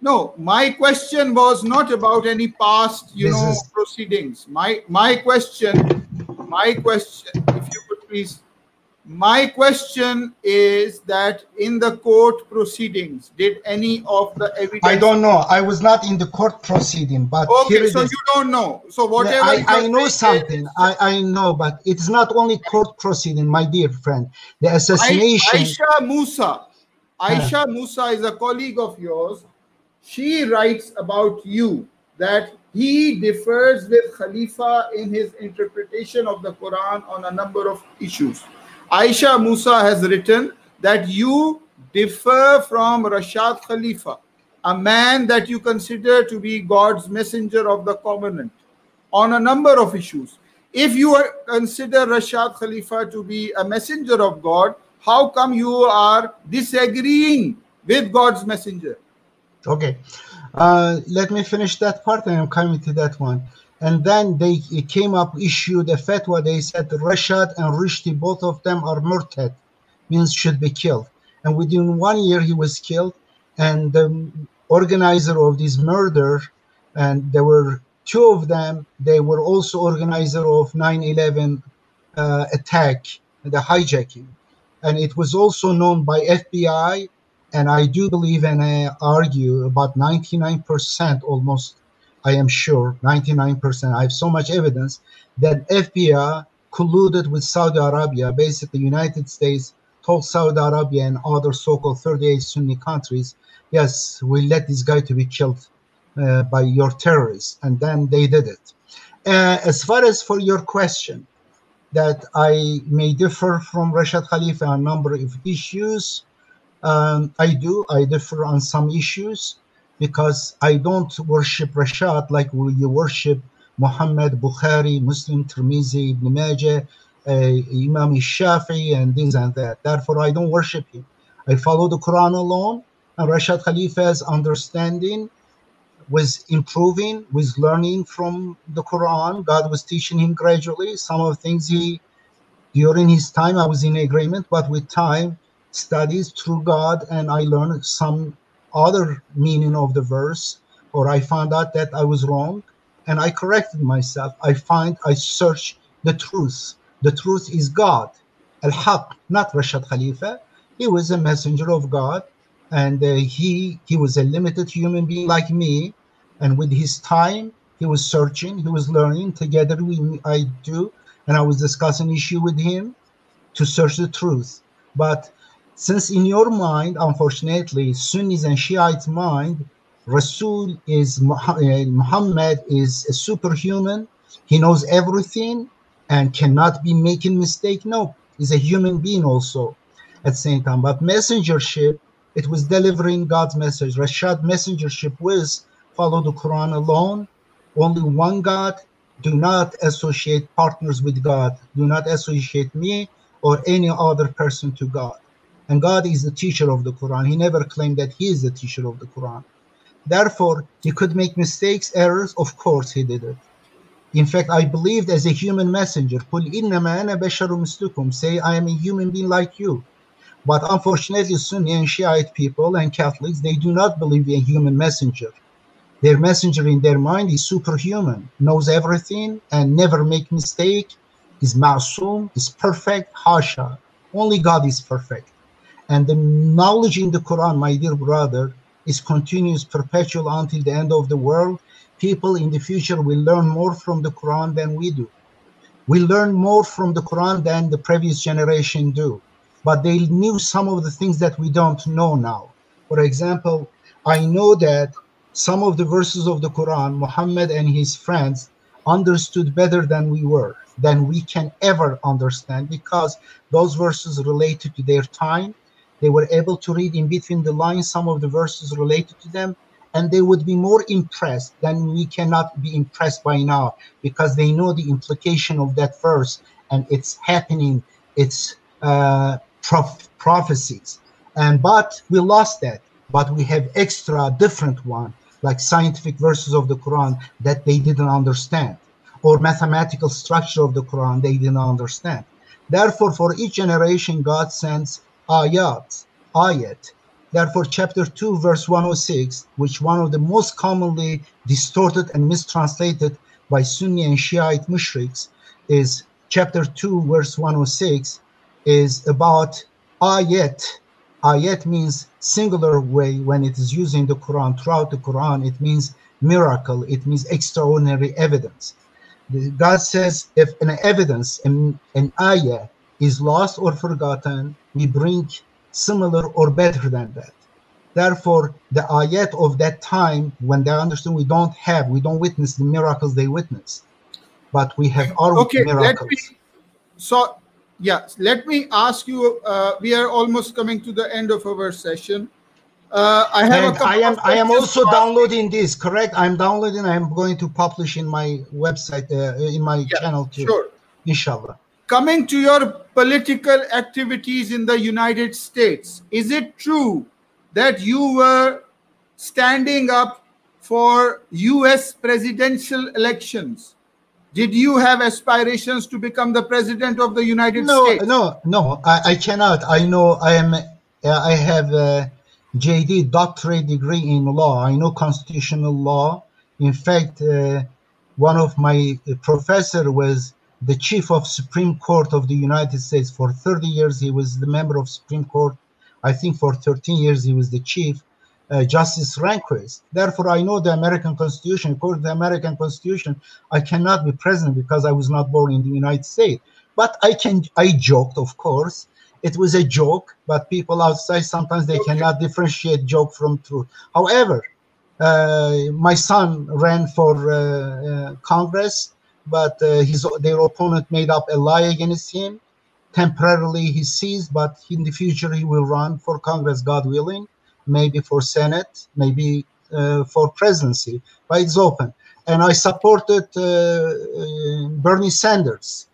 no, my question was not about any past, proceedings. My question, if you could please. My question is that in the court proceedings, did any of the evidence? I don't know. I was not in the court proceeding, but okay, so you don't know. So whatever I know something. I know, but it's not only court proceeding, my dear friend. The assassination. Aisha Musa is a colleague of yours. She writes about you that he differs with Khalifa in his interpretation of the Quran on a number of issues. Aisha Musa has written that you differ from Rashad Khalifa, a man that you consider to be God's messenger of the covenant, on a number of issues. If you consider Rashad Khalifa to be a messenger of God, how come you are disagreeing with God's messenger? Okay, let me finish that part and I'm coming to that one. And then they came up, issued a fatwa. They said Rashad and Rushdie, both of them are murtad, means should be killed. And within 1 year, he was killed. And the organizer of this murder, and there were two of them, they were also organizer of 9/11 attack, the hijacking. And it was also known by FBI. And I do believe and I argue about 99% almost, I am sure, 99%, I have so much evidence that FBI colluded with Saudi Arabia. Basically, United States told Saudi Arabia and other so-called 38 Sunni countries, yes, we let this guy to be killed by your terrorists. And then they did it. As far as for your question, that I may differ from Rashad Khalifa on a number of issues, I differ on some issues, because I don't worship Rashad like you worship Muhammad, Bukhari, Muslim, Tirmizi, Ibn Majah, Imam Shafi'i, and this and that. Therefore, I don't worship him. I follow the Quran alone, and Rashad Khalifa's understanding was improving, was learning from the Quran. God was teaching him gradually. Some of the things during his time, I was in agreement, but with time, studies through God, and I learned some other meaning of the verse, or I found out that I was wrong, and I corrected myself. I search the truth. The truth is God, Al-Haq, not Rashad Khalifa. He was a messenger of God, and he was a limited human being like me, and with his time, he was searching, he was learning. Together, and I was discussing issue with him to search the truth. But since in your mind, unfortunately, Sunnis and Shiite mind, Muhammad is a superhuman. He knows everything and cannot be making mistake. No, he's a human being also at the same time. But messengership, it was delivering God's message. Rashad messengership was follow the Quran alone, only one God. Do not associate partners with God. Do not associate me or any other person to God. And God is the teacher of the Quran. He never claimed that he is the teacher of the Quran. Therefore, he could make mistakes, errors. Of course, he did it. In fact, I believed as a human messenger. Say, I am a human being like you. But unfortunately, Sunni and Shiite people and Catholics, they do not believe in a human messenger. Their messenger in their mind is superhuman, knows everything and never make mistake, is ma'soom, is perfect, hasha. Only God is perfect. And the knowledge in the Quran, my dear brother, is continuous, perpetual until the end of the world. People in the future will learn more from the Quran than we do. We learn more from the Quran than the previous generation do. But they knew some of the things that we don't know now. For example, I know that some of the verses of the Quran, Muhammad and his friends understood better than we can ever understand, because those verses related to their time. They were able to read in between the lines some of the verses related to them, and they would be more impressed than we cannot be impressed by now, because they know the implication of that verse and it's happening, it's prophecies. But we lost that. But we have extra different one, like scientific verses of the Quran that they didn't understand, or mathematical structure of the Quran they didn't understand. Therefore, for each generation, God sends ayat. Therefore, chapter 2, verse 106, which one of the most commonly distorted and mistranslated by Sunni and Shiite mushriks, is chapter 2, verse 106, is about ayat. Ayat means singular way when it is used in the Quran. Throughout the Quran, it means miracle. It means extraordinary evidence. God says if an evidence, an ayah, is lost or forgotten, we bring similar or better than that. Therefore, the ayat of that time, when they understand, we don't witness the miracles they witnessed, but we have our miracles. Let me ask you, we are almost coming to the end of our session. I am also downloading this, correct? I'm downloading. I'm going to publish in my website, in my channel too. Sure. Inshallah. Coming to your political activities in the United States, is it true that you were standing up for US presidential elections. Did you have aspirations to become the president of the United States? No, I cannot. I know I have a JD doctorate degree in law. I know constitutional law. In fact, one of my professor was the chief of Supreme Court of the United States. For 30 years, he was the member of Supreme Court. I think for 13 years, he was the chief. Justice Rehnquist. Therefore, I know the American Constitution. According to the American Constitution, I cannot be president because I was not born in the United States. But I joked, of course. It was a joke, but people outside, sometimes they cannot differentiate joke from truth. However, my son ran for Congress, but their opponent made up a lie against him. Temporarily, he ceased, but in the future, he will run for Congress, God willing. Maybe for Senate, maybe for presidency, but it's open. And I supported Bernie Sanders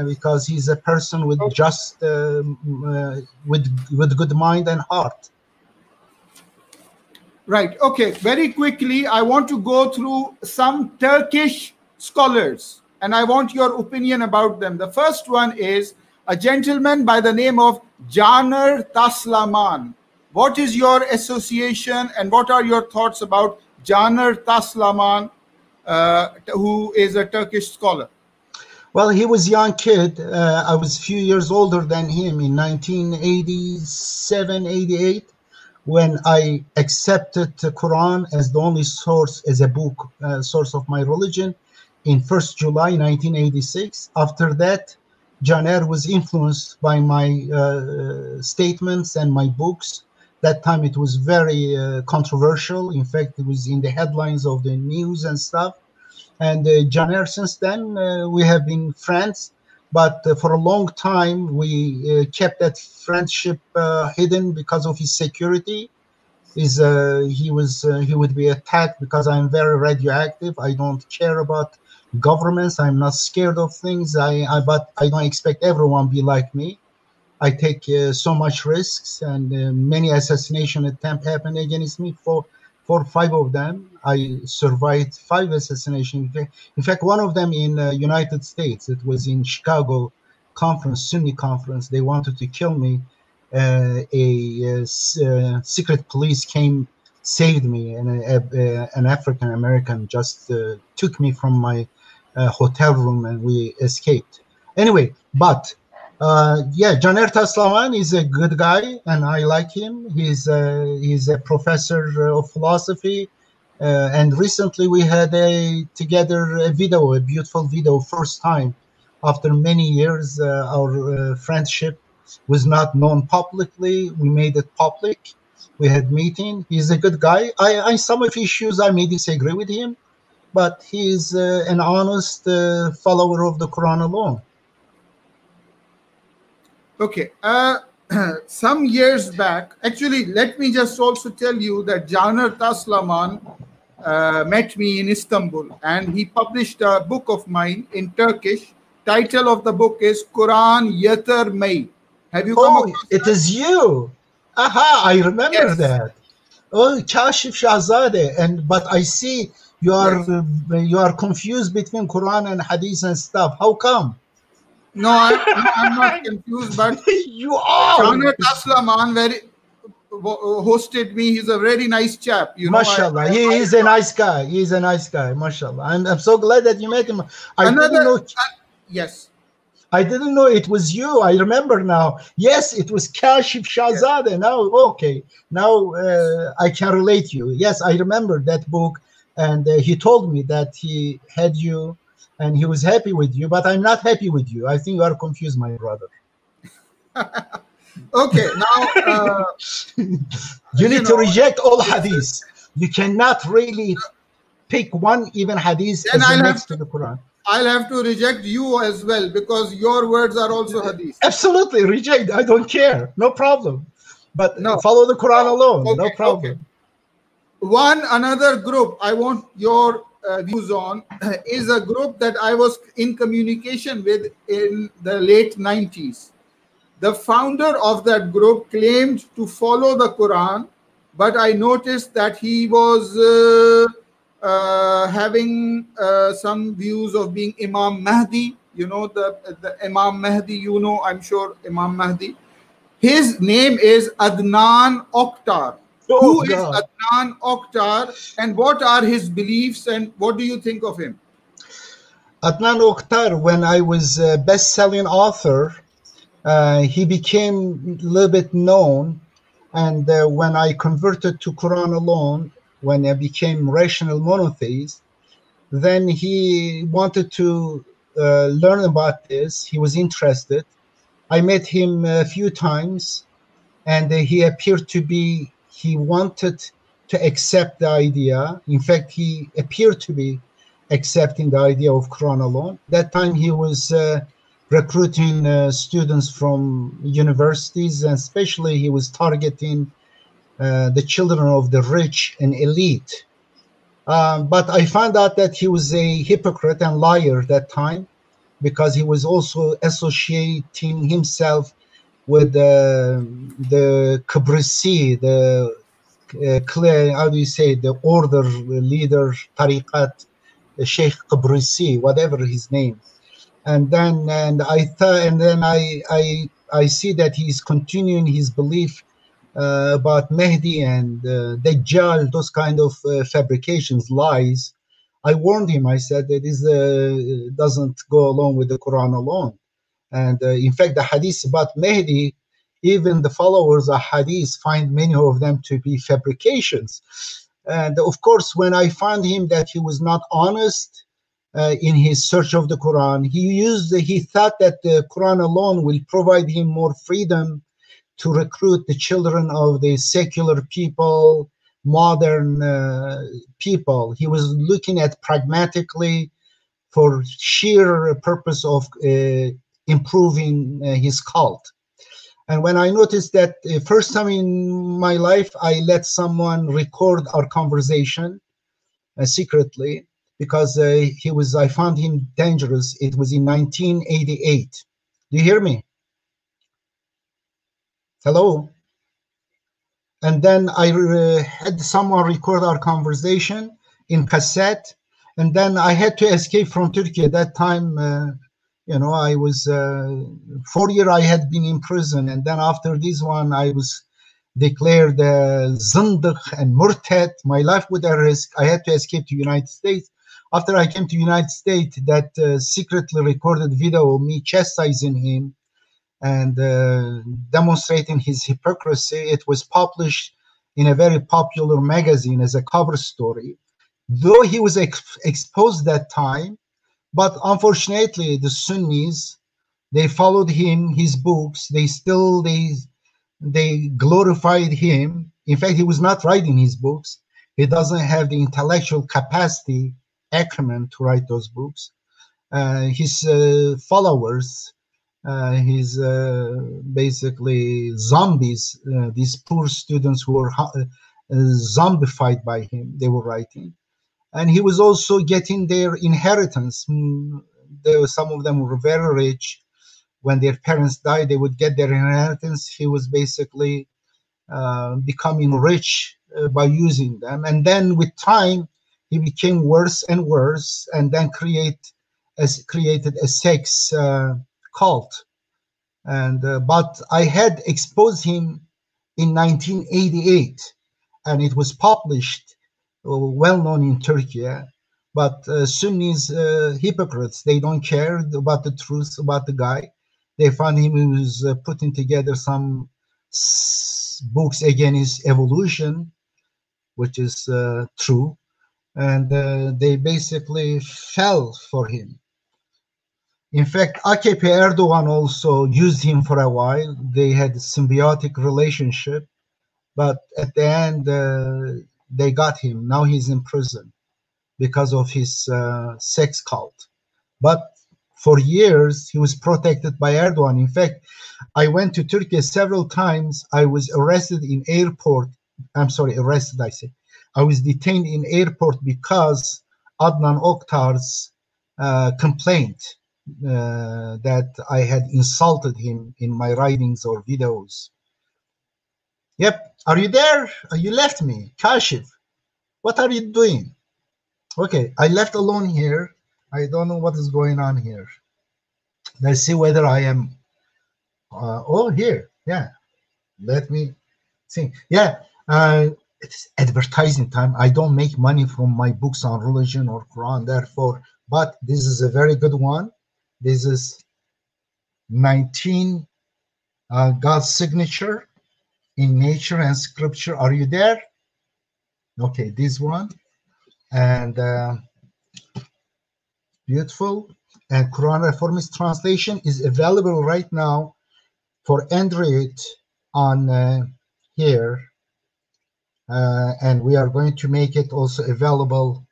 because he's a person with just with good mind and heart. Right. Okay. Very quickly, I want to go through some Turkish scholars, and I want your opinion about them. The first one is a gentleman by the name of Caner Taslaman. What is your association and what are your thoughts about Caner Taslaman, who is a Turkish scholar? Well, he was a young kid. I was a few years older than him in 1987, 88, when I accepted the Quran as the only source, as a book, source of my religion in 1st July 1986. After that, Caner was influenced by my statements and my books. That time it was very controversial. In fact, it was in the headlines of the news and stuff. And Caner, since then, we have been friends. But for a long time, we kept that friendship hidden because of his security. He would be attacked because I'm very radioactive. I don't care about governments. I'm not scared of things. But I don't expect everyone be like me. I take so much risks, and many assassination attempts happened against me. For 5 of them, I survived 5 assassinations. In fact, one of them in United States. It was in Chicago conference, Sunni conference. They wanted to kill me. Secret police came, saved me, and an African American just took me from my hotel room, and we escaped. Anyway, but. Caner Taslaman is a good guy, and I like him. He's a professor of philosophy, and recently we had together a beautiful video, first time after many years. Our friendship was not known publicly. We made it public. We had meeting. He's a good guy. I some of issues I may disagree with him, but he's an honest follower of the Quran alone. Okay. Some years back, actually, let me just also tell you that Caner Taslaman met me in Istanbul, and he published a book of mine in Turkish. Title of the book is Quran Yeter Mey. Have you come across it? Is you? Aha, I remember that. Oh, Kashif Sahzada, but I see you are confused between Quran and Hadith and stuff. How come? No, I'm not confused, but you are. Caner Taslaman hosted me. He's a very nice chap. You know, Mashallah, he is a nice guy. He's a nice guy. Mashallah, I'm so glad that you met him. Didn't know. Yes. I didn't know it was you. I remember now. Yes, it was Kashif Sahzada. Yes. Now, okay. Now I can relate you. Yes, I remember that book, and he told me that he had you. And he was happy with you, but I'm not happy with you. I think you are confused, my brother. Okay, now you need to reject all hadith. You cannot really pick one even hadith as the next to the Quran. I'll have to reject you as well, because your words are also hadith. Absolutely, reject. I don't care. No problem. But follow the Quran alone. Okay, no problem. Okay. Another group I want your views on is a group that I was in communication with in the late 90s. The founder of that group claimed to follow the Quran, but I noticed that he was having some views of being Imam Mahdi. You know the Imam Mahdi, you know, I'm sure Imam Mahdi. His name is Adnan Oktar. Oh Who is God. Adnan Oktar and what are his beliefs and what do you think of him? Adnan Oktar, when I was a best-selling author, he became a little bit known. And when I converted to Quran alone, when I became rational monotheist, then he wanted to learn about this. He was interested. I met him a few times, and he appeared to be, he wanted to accept the idea. In fact, he appeared to be accepting the idea of Quran alone. That time he was recruiting students from universities, and especially he was targeting the children of the rich and elite. But I found out that he was a hypocrite and liar that time, because he was also associating himself with the Qabrisi, the how do you say, the order leader, Tariqat, Sheikh Qabrisi, whatever his name. And then I see that he's continuing his belief about Mehdi and Dajjal, those kind of fabrications, lies. I warned him. I said that this doesn't go along with the Quran alone. And in fact, the hadith about Mehdi, even the followers of hadith find many of them to be fabrications. And of course, when I found him that he was not honest in his search of the Quran, he thought that the Quran alone will provide him more freedom to recruit the children of the secular people, modern people. He was looking at pragmatically for sheer purpose of improving his cult. And when I noticed that first time in my life, I let someone record our conversation secretly, because I found him dangerous. It was in 1988. Do you hear me? Hello? And then I had someone record our conversation in cassette. And then I had to escape from Turkey. At that time, I was 4 years I had been in prison. And then after this one, I was declared Zindiq and Murtad. My life was at risk. I had to escape to United States. After I came to United States, that secretly recorded video of me chastising him and demonstrating his hypocrisy, it was published in a very popular magazine as a cover story. Though he was exposed that time, but unfortunately the Sunnis, they followed him, his books, they glorified him. In fact, he was not writing his books. He doesn't have the intellectual capacity, acumen to write those books. His followers, his basically zombies, these poor students who were zombified by him, they were writing. And he was also getting their inheritance. Some of them were very rich. When their parents died, they would get their inheritance. He was basically becoming rich by using them. And then with time, he became worse and worse, and then created a sex cult. And but I had exposed him in 1988, and it was published, well known in Turkey. But Sunnis, hypocrites, they don't care about the truth about the guy. They found him, he was putting together some books against evolution, which is true, and they basically fell for him. In fact, AKP Erdogan also used him for a while. They had a symbiotic relationship, but at the end, they got him. Now he's in prison because of his sex cult. But for years, he was protected by Erdogan. In fact, I went to Turkey several times. I was arrested in airport. I'm sorry, arrested, I say. I was detained in airport because Adnan Oktar's complaint that I had insulted him in my writings or videos. Yep. Are you there? You left me. Kashif, what are you doing? Okay, I left alone here. I don't know what is going on here. Let's see whether I am. Oh, here. Yeah. Let me see. Yeah. It's advertising time. I don't make money from my books on religion or Quran, therefore, but this is a very good one. This is 19 God's signature in nature and scripture. Are you there? Okay, this one. And beautiful. And Quran Reformist translation is available right now for Android on here. And we are going to make it also available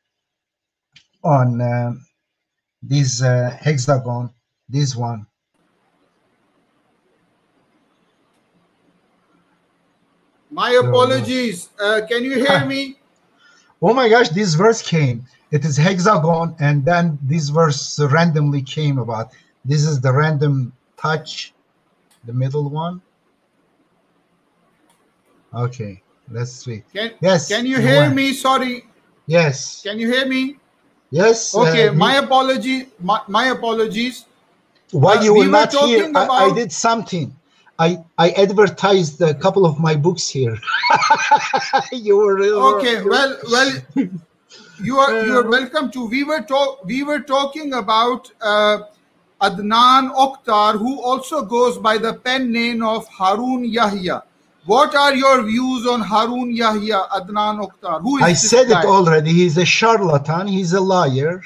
on this hexagon, this one. My So, apologies. Can you hear me? oh my gosh, this verse came. It is hexagon, and then this verse randomly came about. This is the random touch, the middle one. Okay, let's see. Yes. Can you hear me? Sorry. Yes. Can you hear me? Yes. Okay. My apologies. My apologies. While you were not here, I did something. I advertised a couple of my books here. You were okay. Well, you are welcome to. We were talking about Adnan Oktar, who also goes by the pen name of Harun Yahya. What are your views on Harun Yahya, Adnan Oktar? Who is I this said guy? it already. He's a charlatan. He's a liar.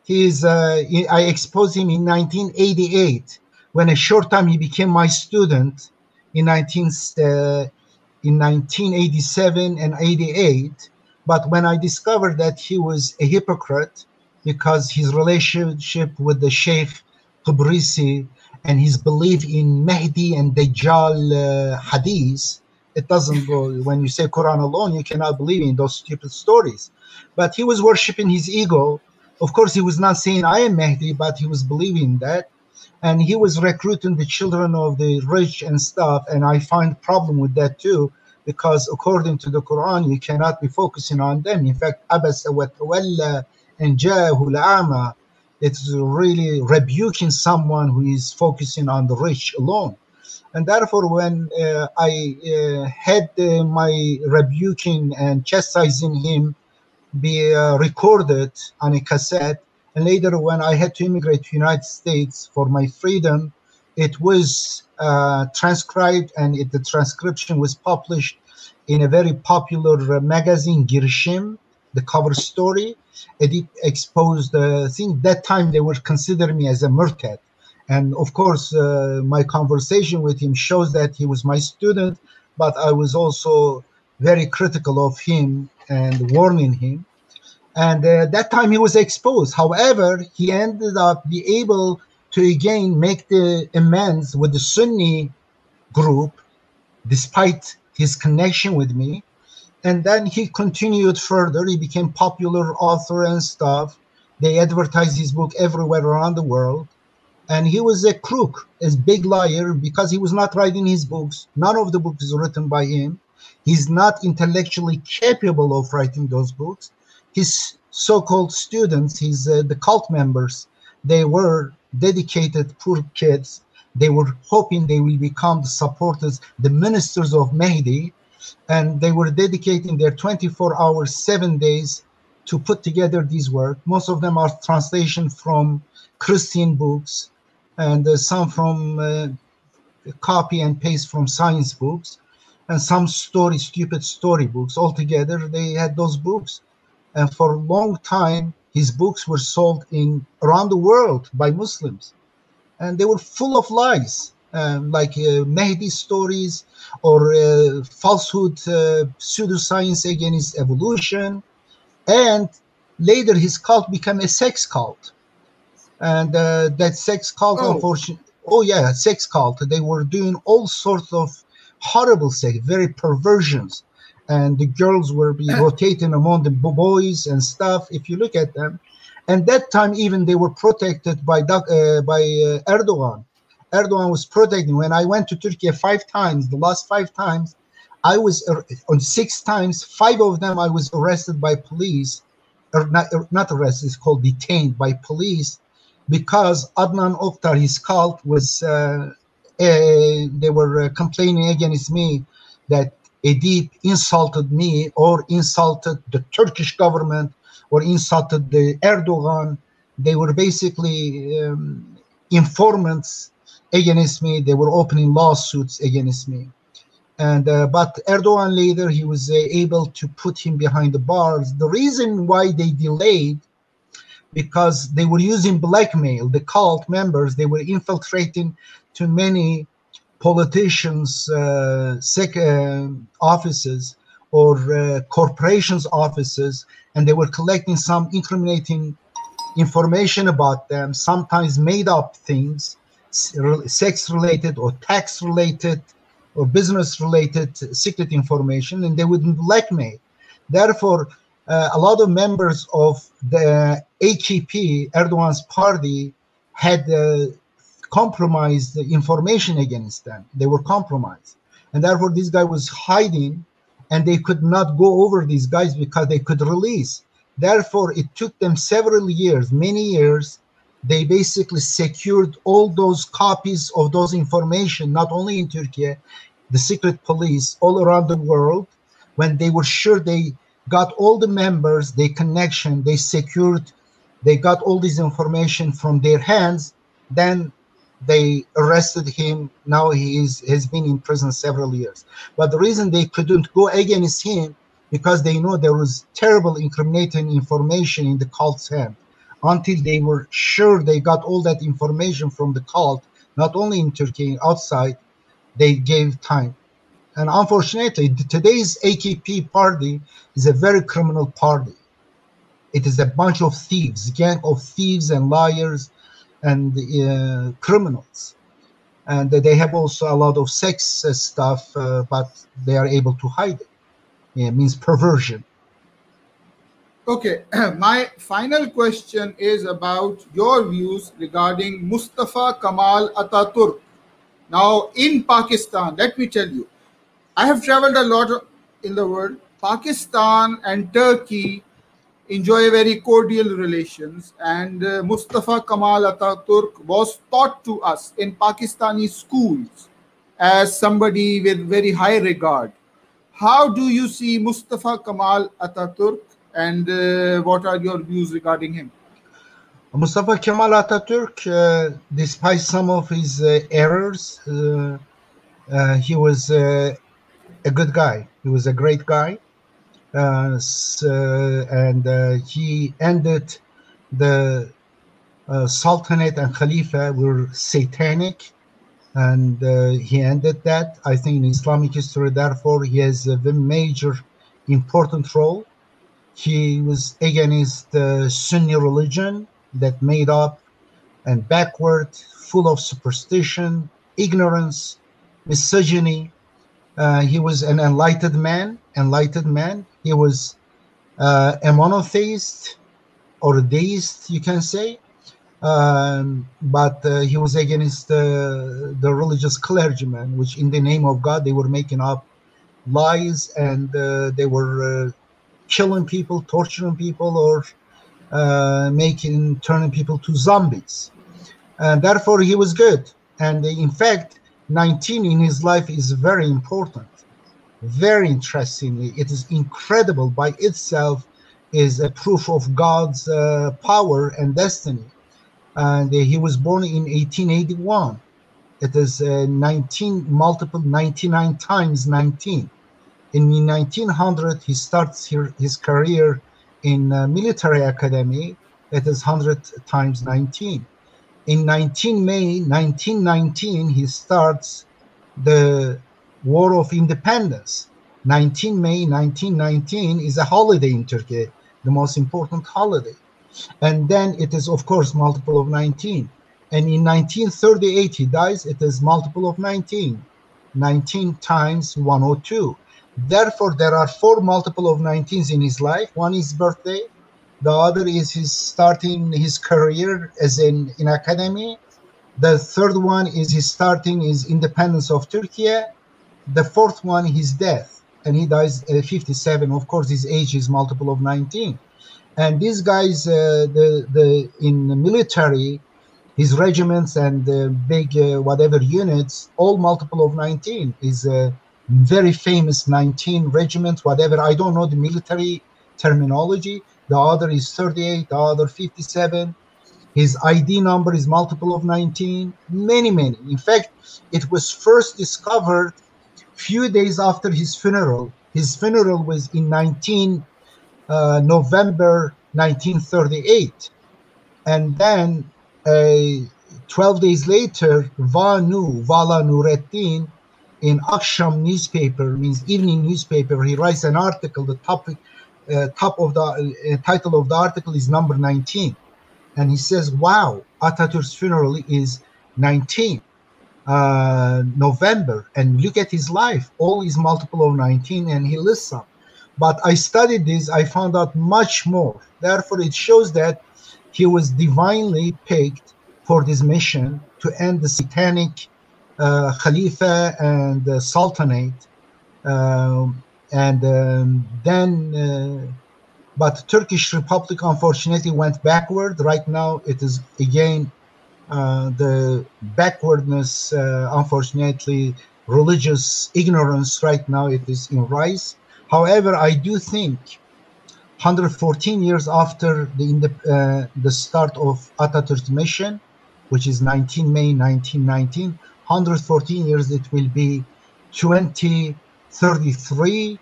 He's. I exposed him in 1988. When a short time he became my student in 1987 and 88. But when I discovered that he was a hypocrite because his relationship with the Sheikh Qibrisi and his belief in Mahdi and Dajjal hadith, it doesn't go. When you say Quran alone, you cannot believe in those stupid stories. But he was worshiping his ego. Of course, he was not saying I am Mahdi, but he was believing that. And he was recruiting the children of the rich and stuff. And I find problem with that too, because according to the Quran, you cannot be focusing on them. In fact, Abasa wa tawalla and Jahul Ama, it's really rebuking someone who is focusing on the rich alone. And therefore, when I had my rebuking and chastising him be recorded on a cassette, and later when I had to immigrate to United States for my freedom, it was transcribed, and the transcription was published in a very popular magazine, Girshim, the cover story. Edip exposed the thing. That time they were considering me as a murtad. And of course, my conversation with him shows that he was my student, but I was also very critical of him and warning him. And that time he was exposed. However, he ended up be able to again make the amends with the Sunni group, despite his connection with me. And then he continued further. He became popular author and stuff. They advertised his book everywhere around the world. And he was a crook, a big liar, because he was not writing his books. None of the books is written by him. He's not intellectually capable of writing those books. His so-called students, the cult members, they were dedicated poor kids. They were hoping they will become the supporters, the ministers of Mahdi, and they were dedicating their 24 hours, 7 days to put together this work. Most of them are translations from Christian books, and some from copy and paste from science books, and some stupid story books. Altogether, they had those books. And for a long time, his books were sold around the world by Muslims. And they were full of lies, like Mahdi stories or falsehood, pseudoscience against evolution. And later, his cult became a sex cult. And that sex cult, unfortunately, sex cult. They were doing all sorts of horrible sex, very perversions. And the girls were rotating among the boys and stuff, if you look at them. And that time, even they were protected by Erdogan. Erdogan was protecting. When I went to Turkey 5 times, the last 5 times, I was on 6 times, 5 of them I was arrested by police not arrested, it's called detained by police, because Adnan Oktar, his cult, was they were complaining against me that Edip insulted me or insulted the Turkish government or insulted the Erdogan. They were basically informants against me. They were opening lawsuits against me. And but Erdogan later, he was able to put him behind the bars. The reason why they delayed, because they were using blackmail. The cult members, they were infiltrating too many politicians' offices or corporations' offices, and they were collecting some incriminating information about them, sometimes made up things, sex-related or tax-related or business-related secret information, and they would blackmail. Therefore, a lot of members of the AKP, Erdogan's party, had compromised the information against them. They were compromised. And therefore, this guy was hiding, and they could not go over these guys because they could release. Therefore, it took them several years, many years. They basically secured all those copies of those information, not only in Turkey, the secret police all around the world. When they were sure they got all the members, their connection, they secured, they got all this information from their hands, then they arrested him. Now he has been in prison several years. But the reason they couldn't go against him, because they know there was terrible incriminating information in the cult's hand. Until they were sure they got all that information from the cult, not only in Turkey, outside, they gave time. And unfortunately, today's AKP party is a very criminal party. It is a bunch of thieves, gang of thieves and liars and criminals. And they have also a lot of sex stuff, but they are able to hide it. It means perversion. Okay, my final question is about your views regarding Mustafa Kemal Atatürk. Now, in Pakistan, let me tell you, I have traveled a lot in the world. Pakistan and Turkey enjoy very cordial relations, and Mustafa Kemal Atatürk was taught to us in Pakistani schools as somebody with very high regard. How do you see Mustafa Kemal Atatürk, and what are your views regarding him? Mustafa Kemal Atatürk, despite some of his errors, he was a good guy. He was a great guy. And he ended the Sultanate and Khalifa were satanic, and he ended that, I think, in Islamic history. Therefore, he has a very major, important role. He was against the Sunni religion that made up and backward, full of superstition, ignorance, misogyny. He was an enlightened man. He was a monotheist or a deist, you can say. But he was against the religious clergymen, which in the name of God, they were making up lies, and they were killing people, torturing people, or turning people to zombies. And therefore, he was good. And in fact, 19 in his life is very important. Very interestingly, it is incredible by itself, is a proof of God's power and destiny. And he was born in 1881. It is 99 times 19. In 1900, he starts his career in military academy. It is 100 times 19. In 19 May 1919, he starts the War of Independence. 19 May 1919 is a holiday in Turkey, the most important holiday. And then it is, of course, multiple of 19. And in 1938, he dies. It is multiple of 19. 19 times 102. Therefore, there are 4 multiple of 19s in his life. One is birthday. The other is his starting his career as in academy. The third one is his starting his independence of Turkey. The fourth one, his death. And he dies at 57. Of course, his age is multiple of 19. And these guys, in the military, his regiments and big whatever units, all multiple of 19 is a very famous 19 regiment, whatever. I don't know the military terminology. The other is 38, the other 57. His ID number is multiple of 19. Many, many. In fact, it was first discovered few days after his funeral. His funeral was in November 1938. And then 12 days later, Vala Nureddin, in Aksham newspaper, means evening newspaper, he writes an article. The top of the title of the article is number 19. And he says, wow, Atatürk's funeral is 19 November. And look at his life. All is multiple of 19, and he lists some. But I studied this. I found out much more. Therefore, it shows that he was divinely picked for this mission to end the satanic Khalifa and Sultanate. But Turkish Republic unfortunately went backward. Right now, it is again the backwardness, unfortunately, religious ignorance. Right now, it is in rise. However, I do think 114 years after the start of Atatürk's mission, which is 19 May 1919, 114 years, it will be 2033.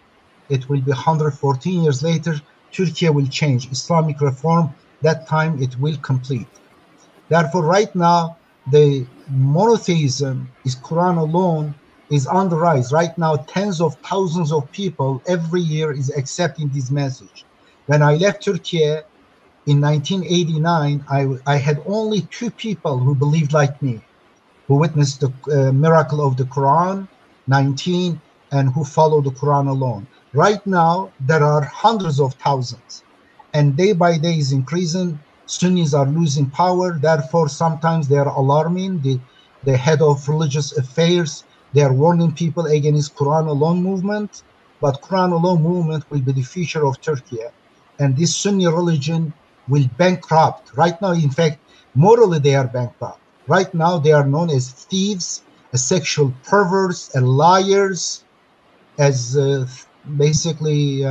It will be 114 years later. Turkey will change. Islamic reform, that time it will complete. Therefore, right now, the monotheism is Quran alone is on the rise. Right now, tens of thousands of people every year is accepting this message. When I left Turkey in 1989, I had only 2 people who believed like me, who witnessed the miracle of the Quran, 19, and who follow the Quran alone. Right now, there are hundreds of thousands, and day by day is increasing. Sunnis are losing power. Therefore, sometimes they are alarming. The head of religious affairs, they are warning people against Quran alone movement. But Quran alone movement will be the future of Turkey. And this Sunni religion will bankrupt. Right now, in fact, morally they are bankrupt. Right now, they are known as thieves, as sexual perverts, and liars, as basically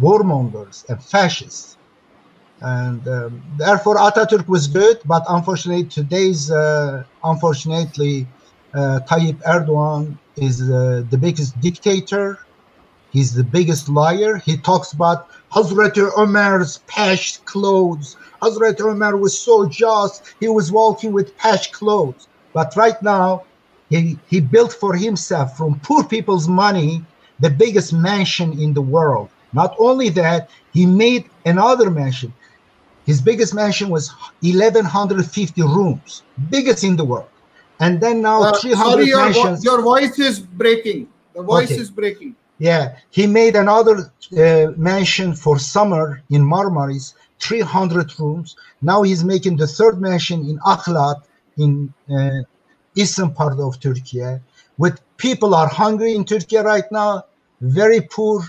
warmongers and fascists. And therefore, Atatürk was good, but unfortunately, today's, Tayyip Erdogan is the biggest dictator. He's the biggest liar. He talks about Hazrat Omar's patched clothes. Hazrat Omar was so just. He was walking with patched clothes. But right now, he built for himself from poor people's money the biggest mansion in the world. Not only that, he made another mansion. His biggest mansion was 1,150 rooms, biggest in the world. And then now 300 mansions. Your voice is breaking. The voice is breaking. Yeah, he made another mansion for summer in Marmaris, 300 rooms. Now he's making the third mansion in Aklat, in eastern part of Turkey. With people are hungry in Turkey right now, very poor.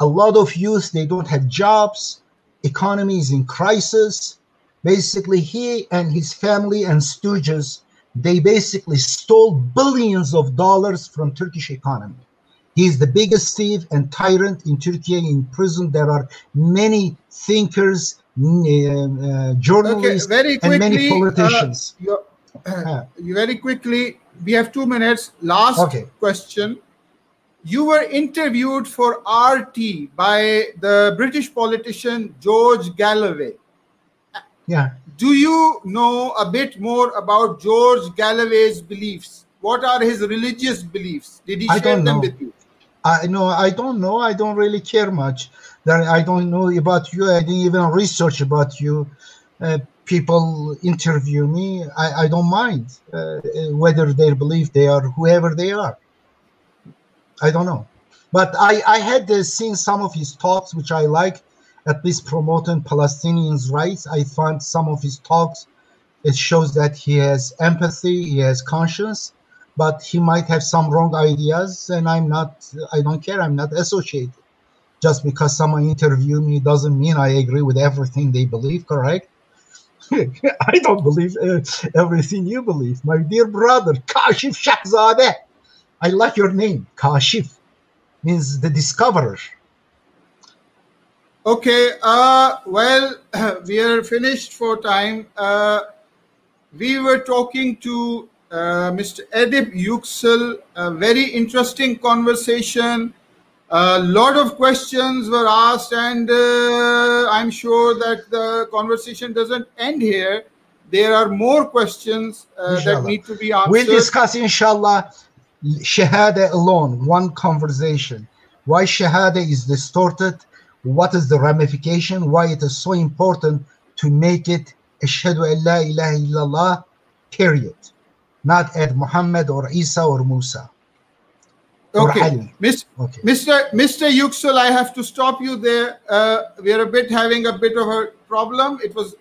A lot of youth, they don't have jobs. Economy is in crisis. Basically, he and his family and stooges, they basically stole billions of dollars from Turkish economy. He is the biggest thief and tyrant in Turkey. In prison, there are many thinkers, journalists, and many politicians. Very quickly, we have 2 minutes. Last question. You were interviewed for RT by the British politician George Galloway. Yeah. Do you know a bit more about George Galloway's beliefs? What are his religious beliefs? Did he share them with you? I don't know. I don't really care much. I don't know about you. I didn't even research about you. People interview me. I don't mind whether they believe they are whoever they are. I don't know. But I had seen some of his talks, which I liked, at least promoting Palestinians' rights. I found some of his talks, it shows that he has empathy, he has conscience, but he might have some wrong ideas, and I don't care, I'm not associated. Just because someone interview me doesn't mean I agree with everything they believe, correct? I don't believe everything you believe. My dear brother, Kashif Sahzada. I like your name. Kashif means the discoverer. Okay, well, we are finished for time. We were talking to Mr. Edip Yuksel, a very interesting conversation. A lot of questions were asked, and I'm sure that the conversation doesn't end here. There are more questions that need to be answered. We'll discuss, inshallah, Shahada alone, one conversation. Why Shahada is distorted, what is the ramification, why it is so important to make it Ashhadu an la ilaha illallah, period. Not add Muhammad or Isa or Musa. Okay. Mr. Yuksel, I have to stop you there. We are having a bit of a problem. It was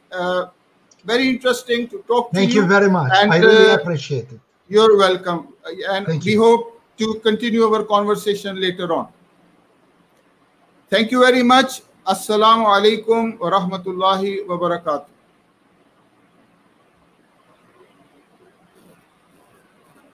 very interesting to talk to you. Thank you very much. And, I really appreciate it. You're welcome. And we hope to continue our conversation later on. Thank you very much. Assalamu alaikum wa rahmatullahi wa barakatuh.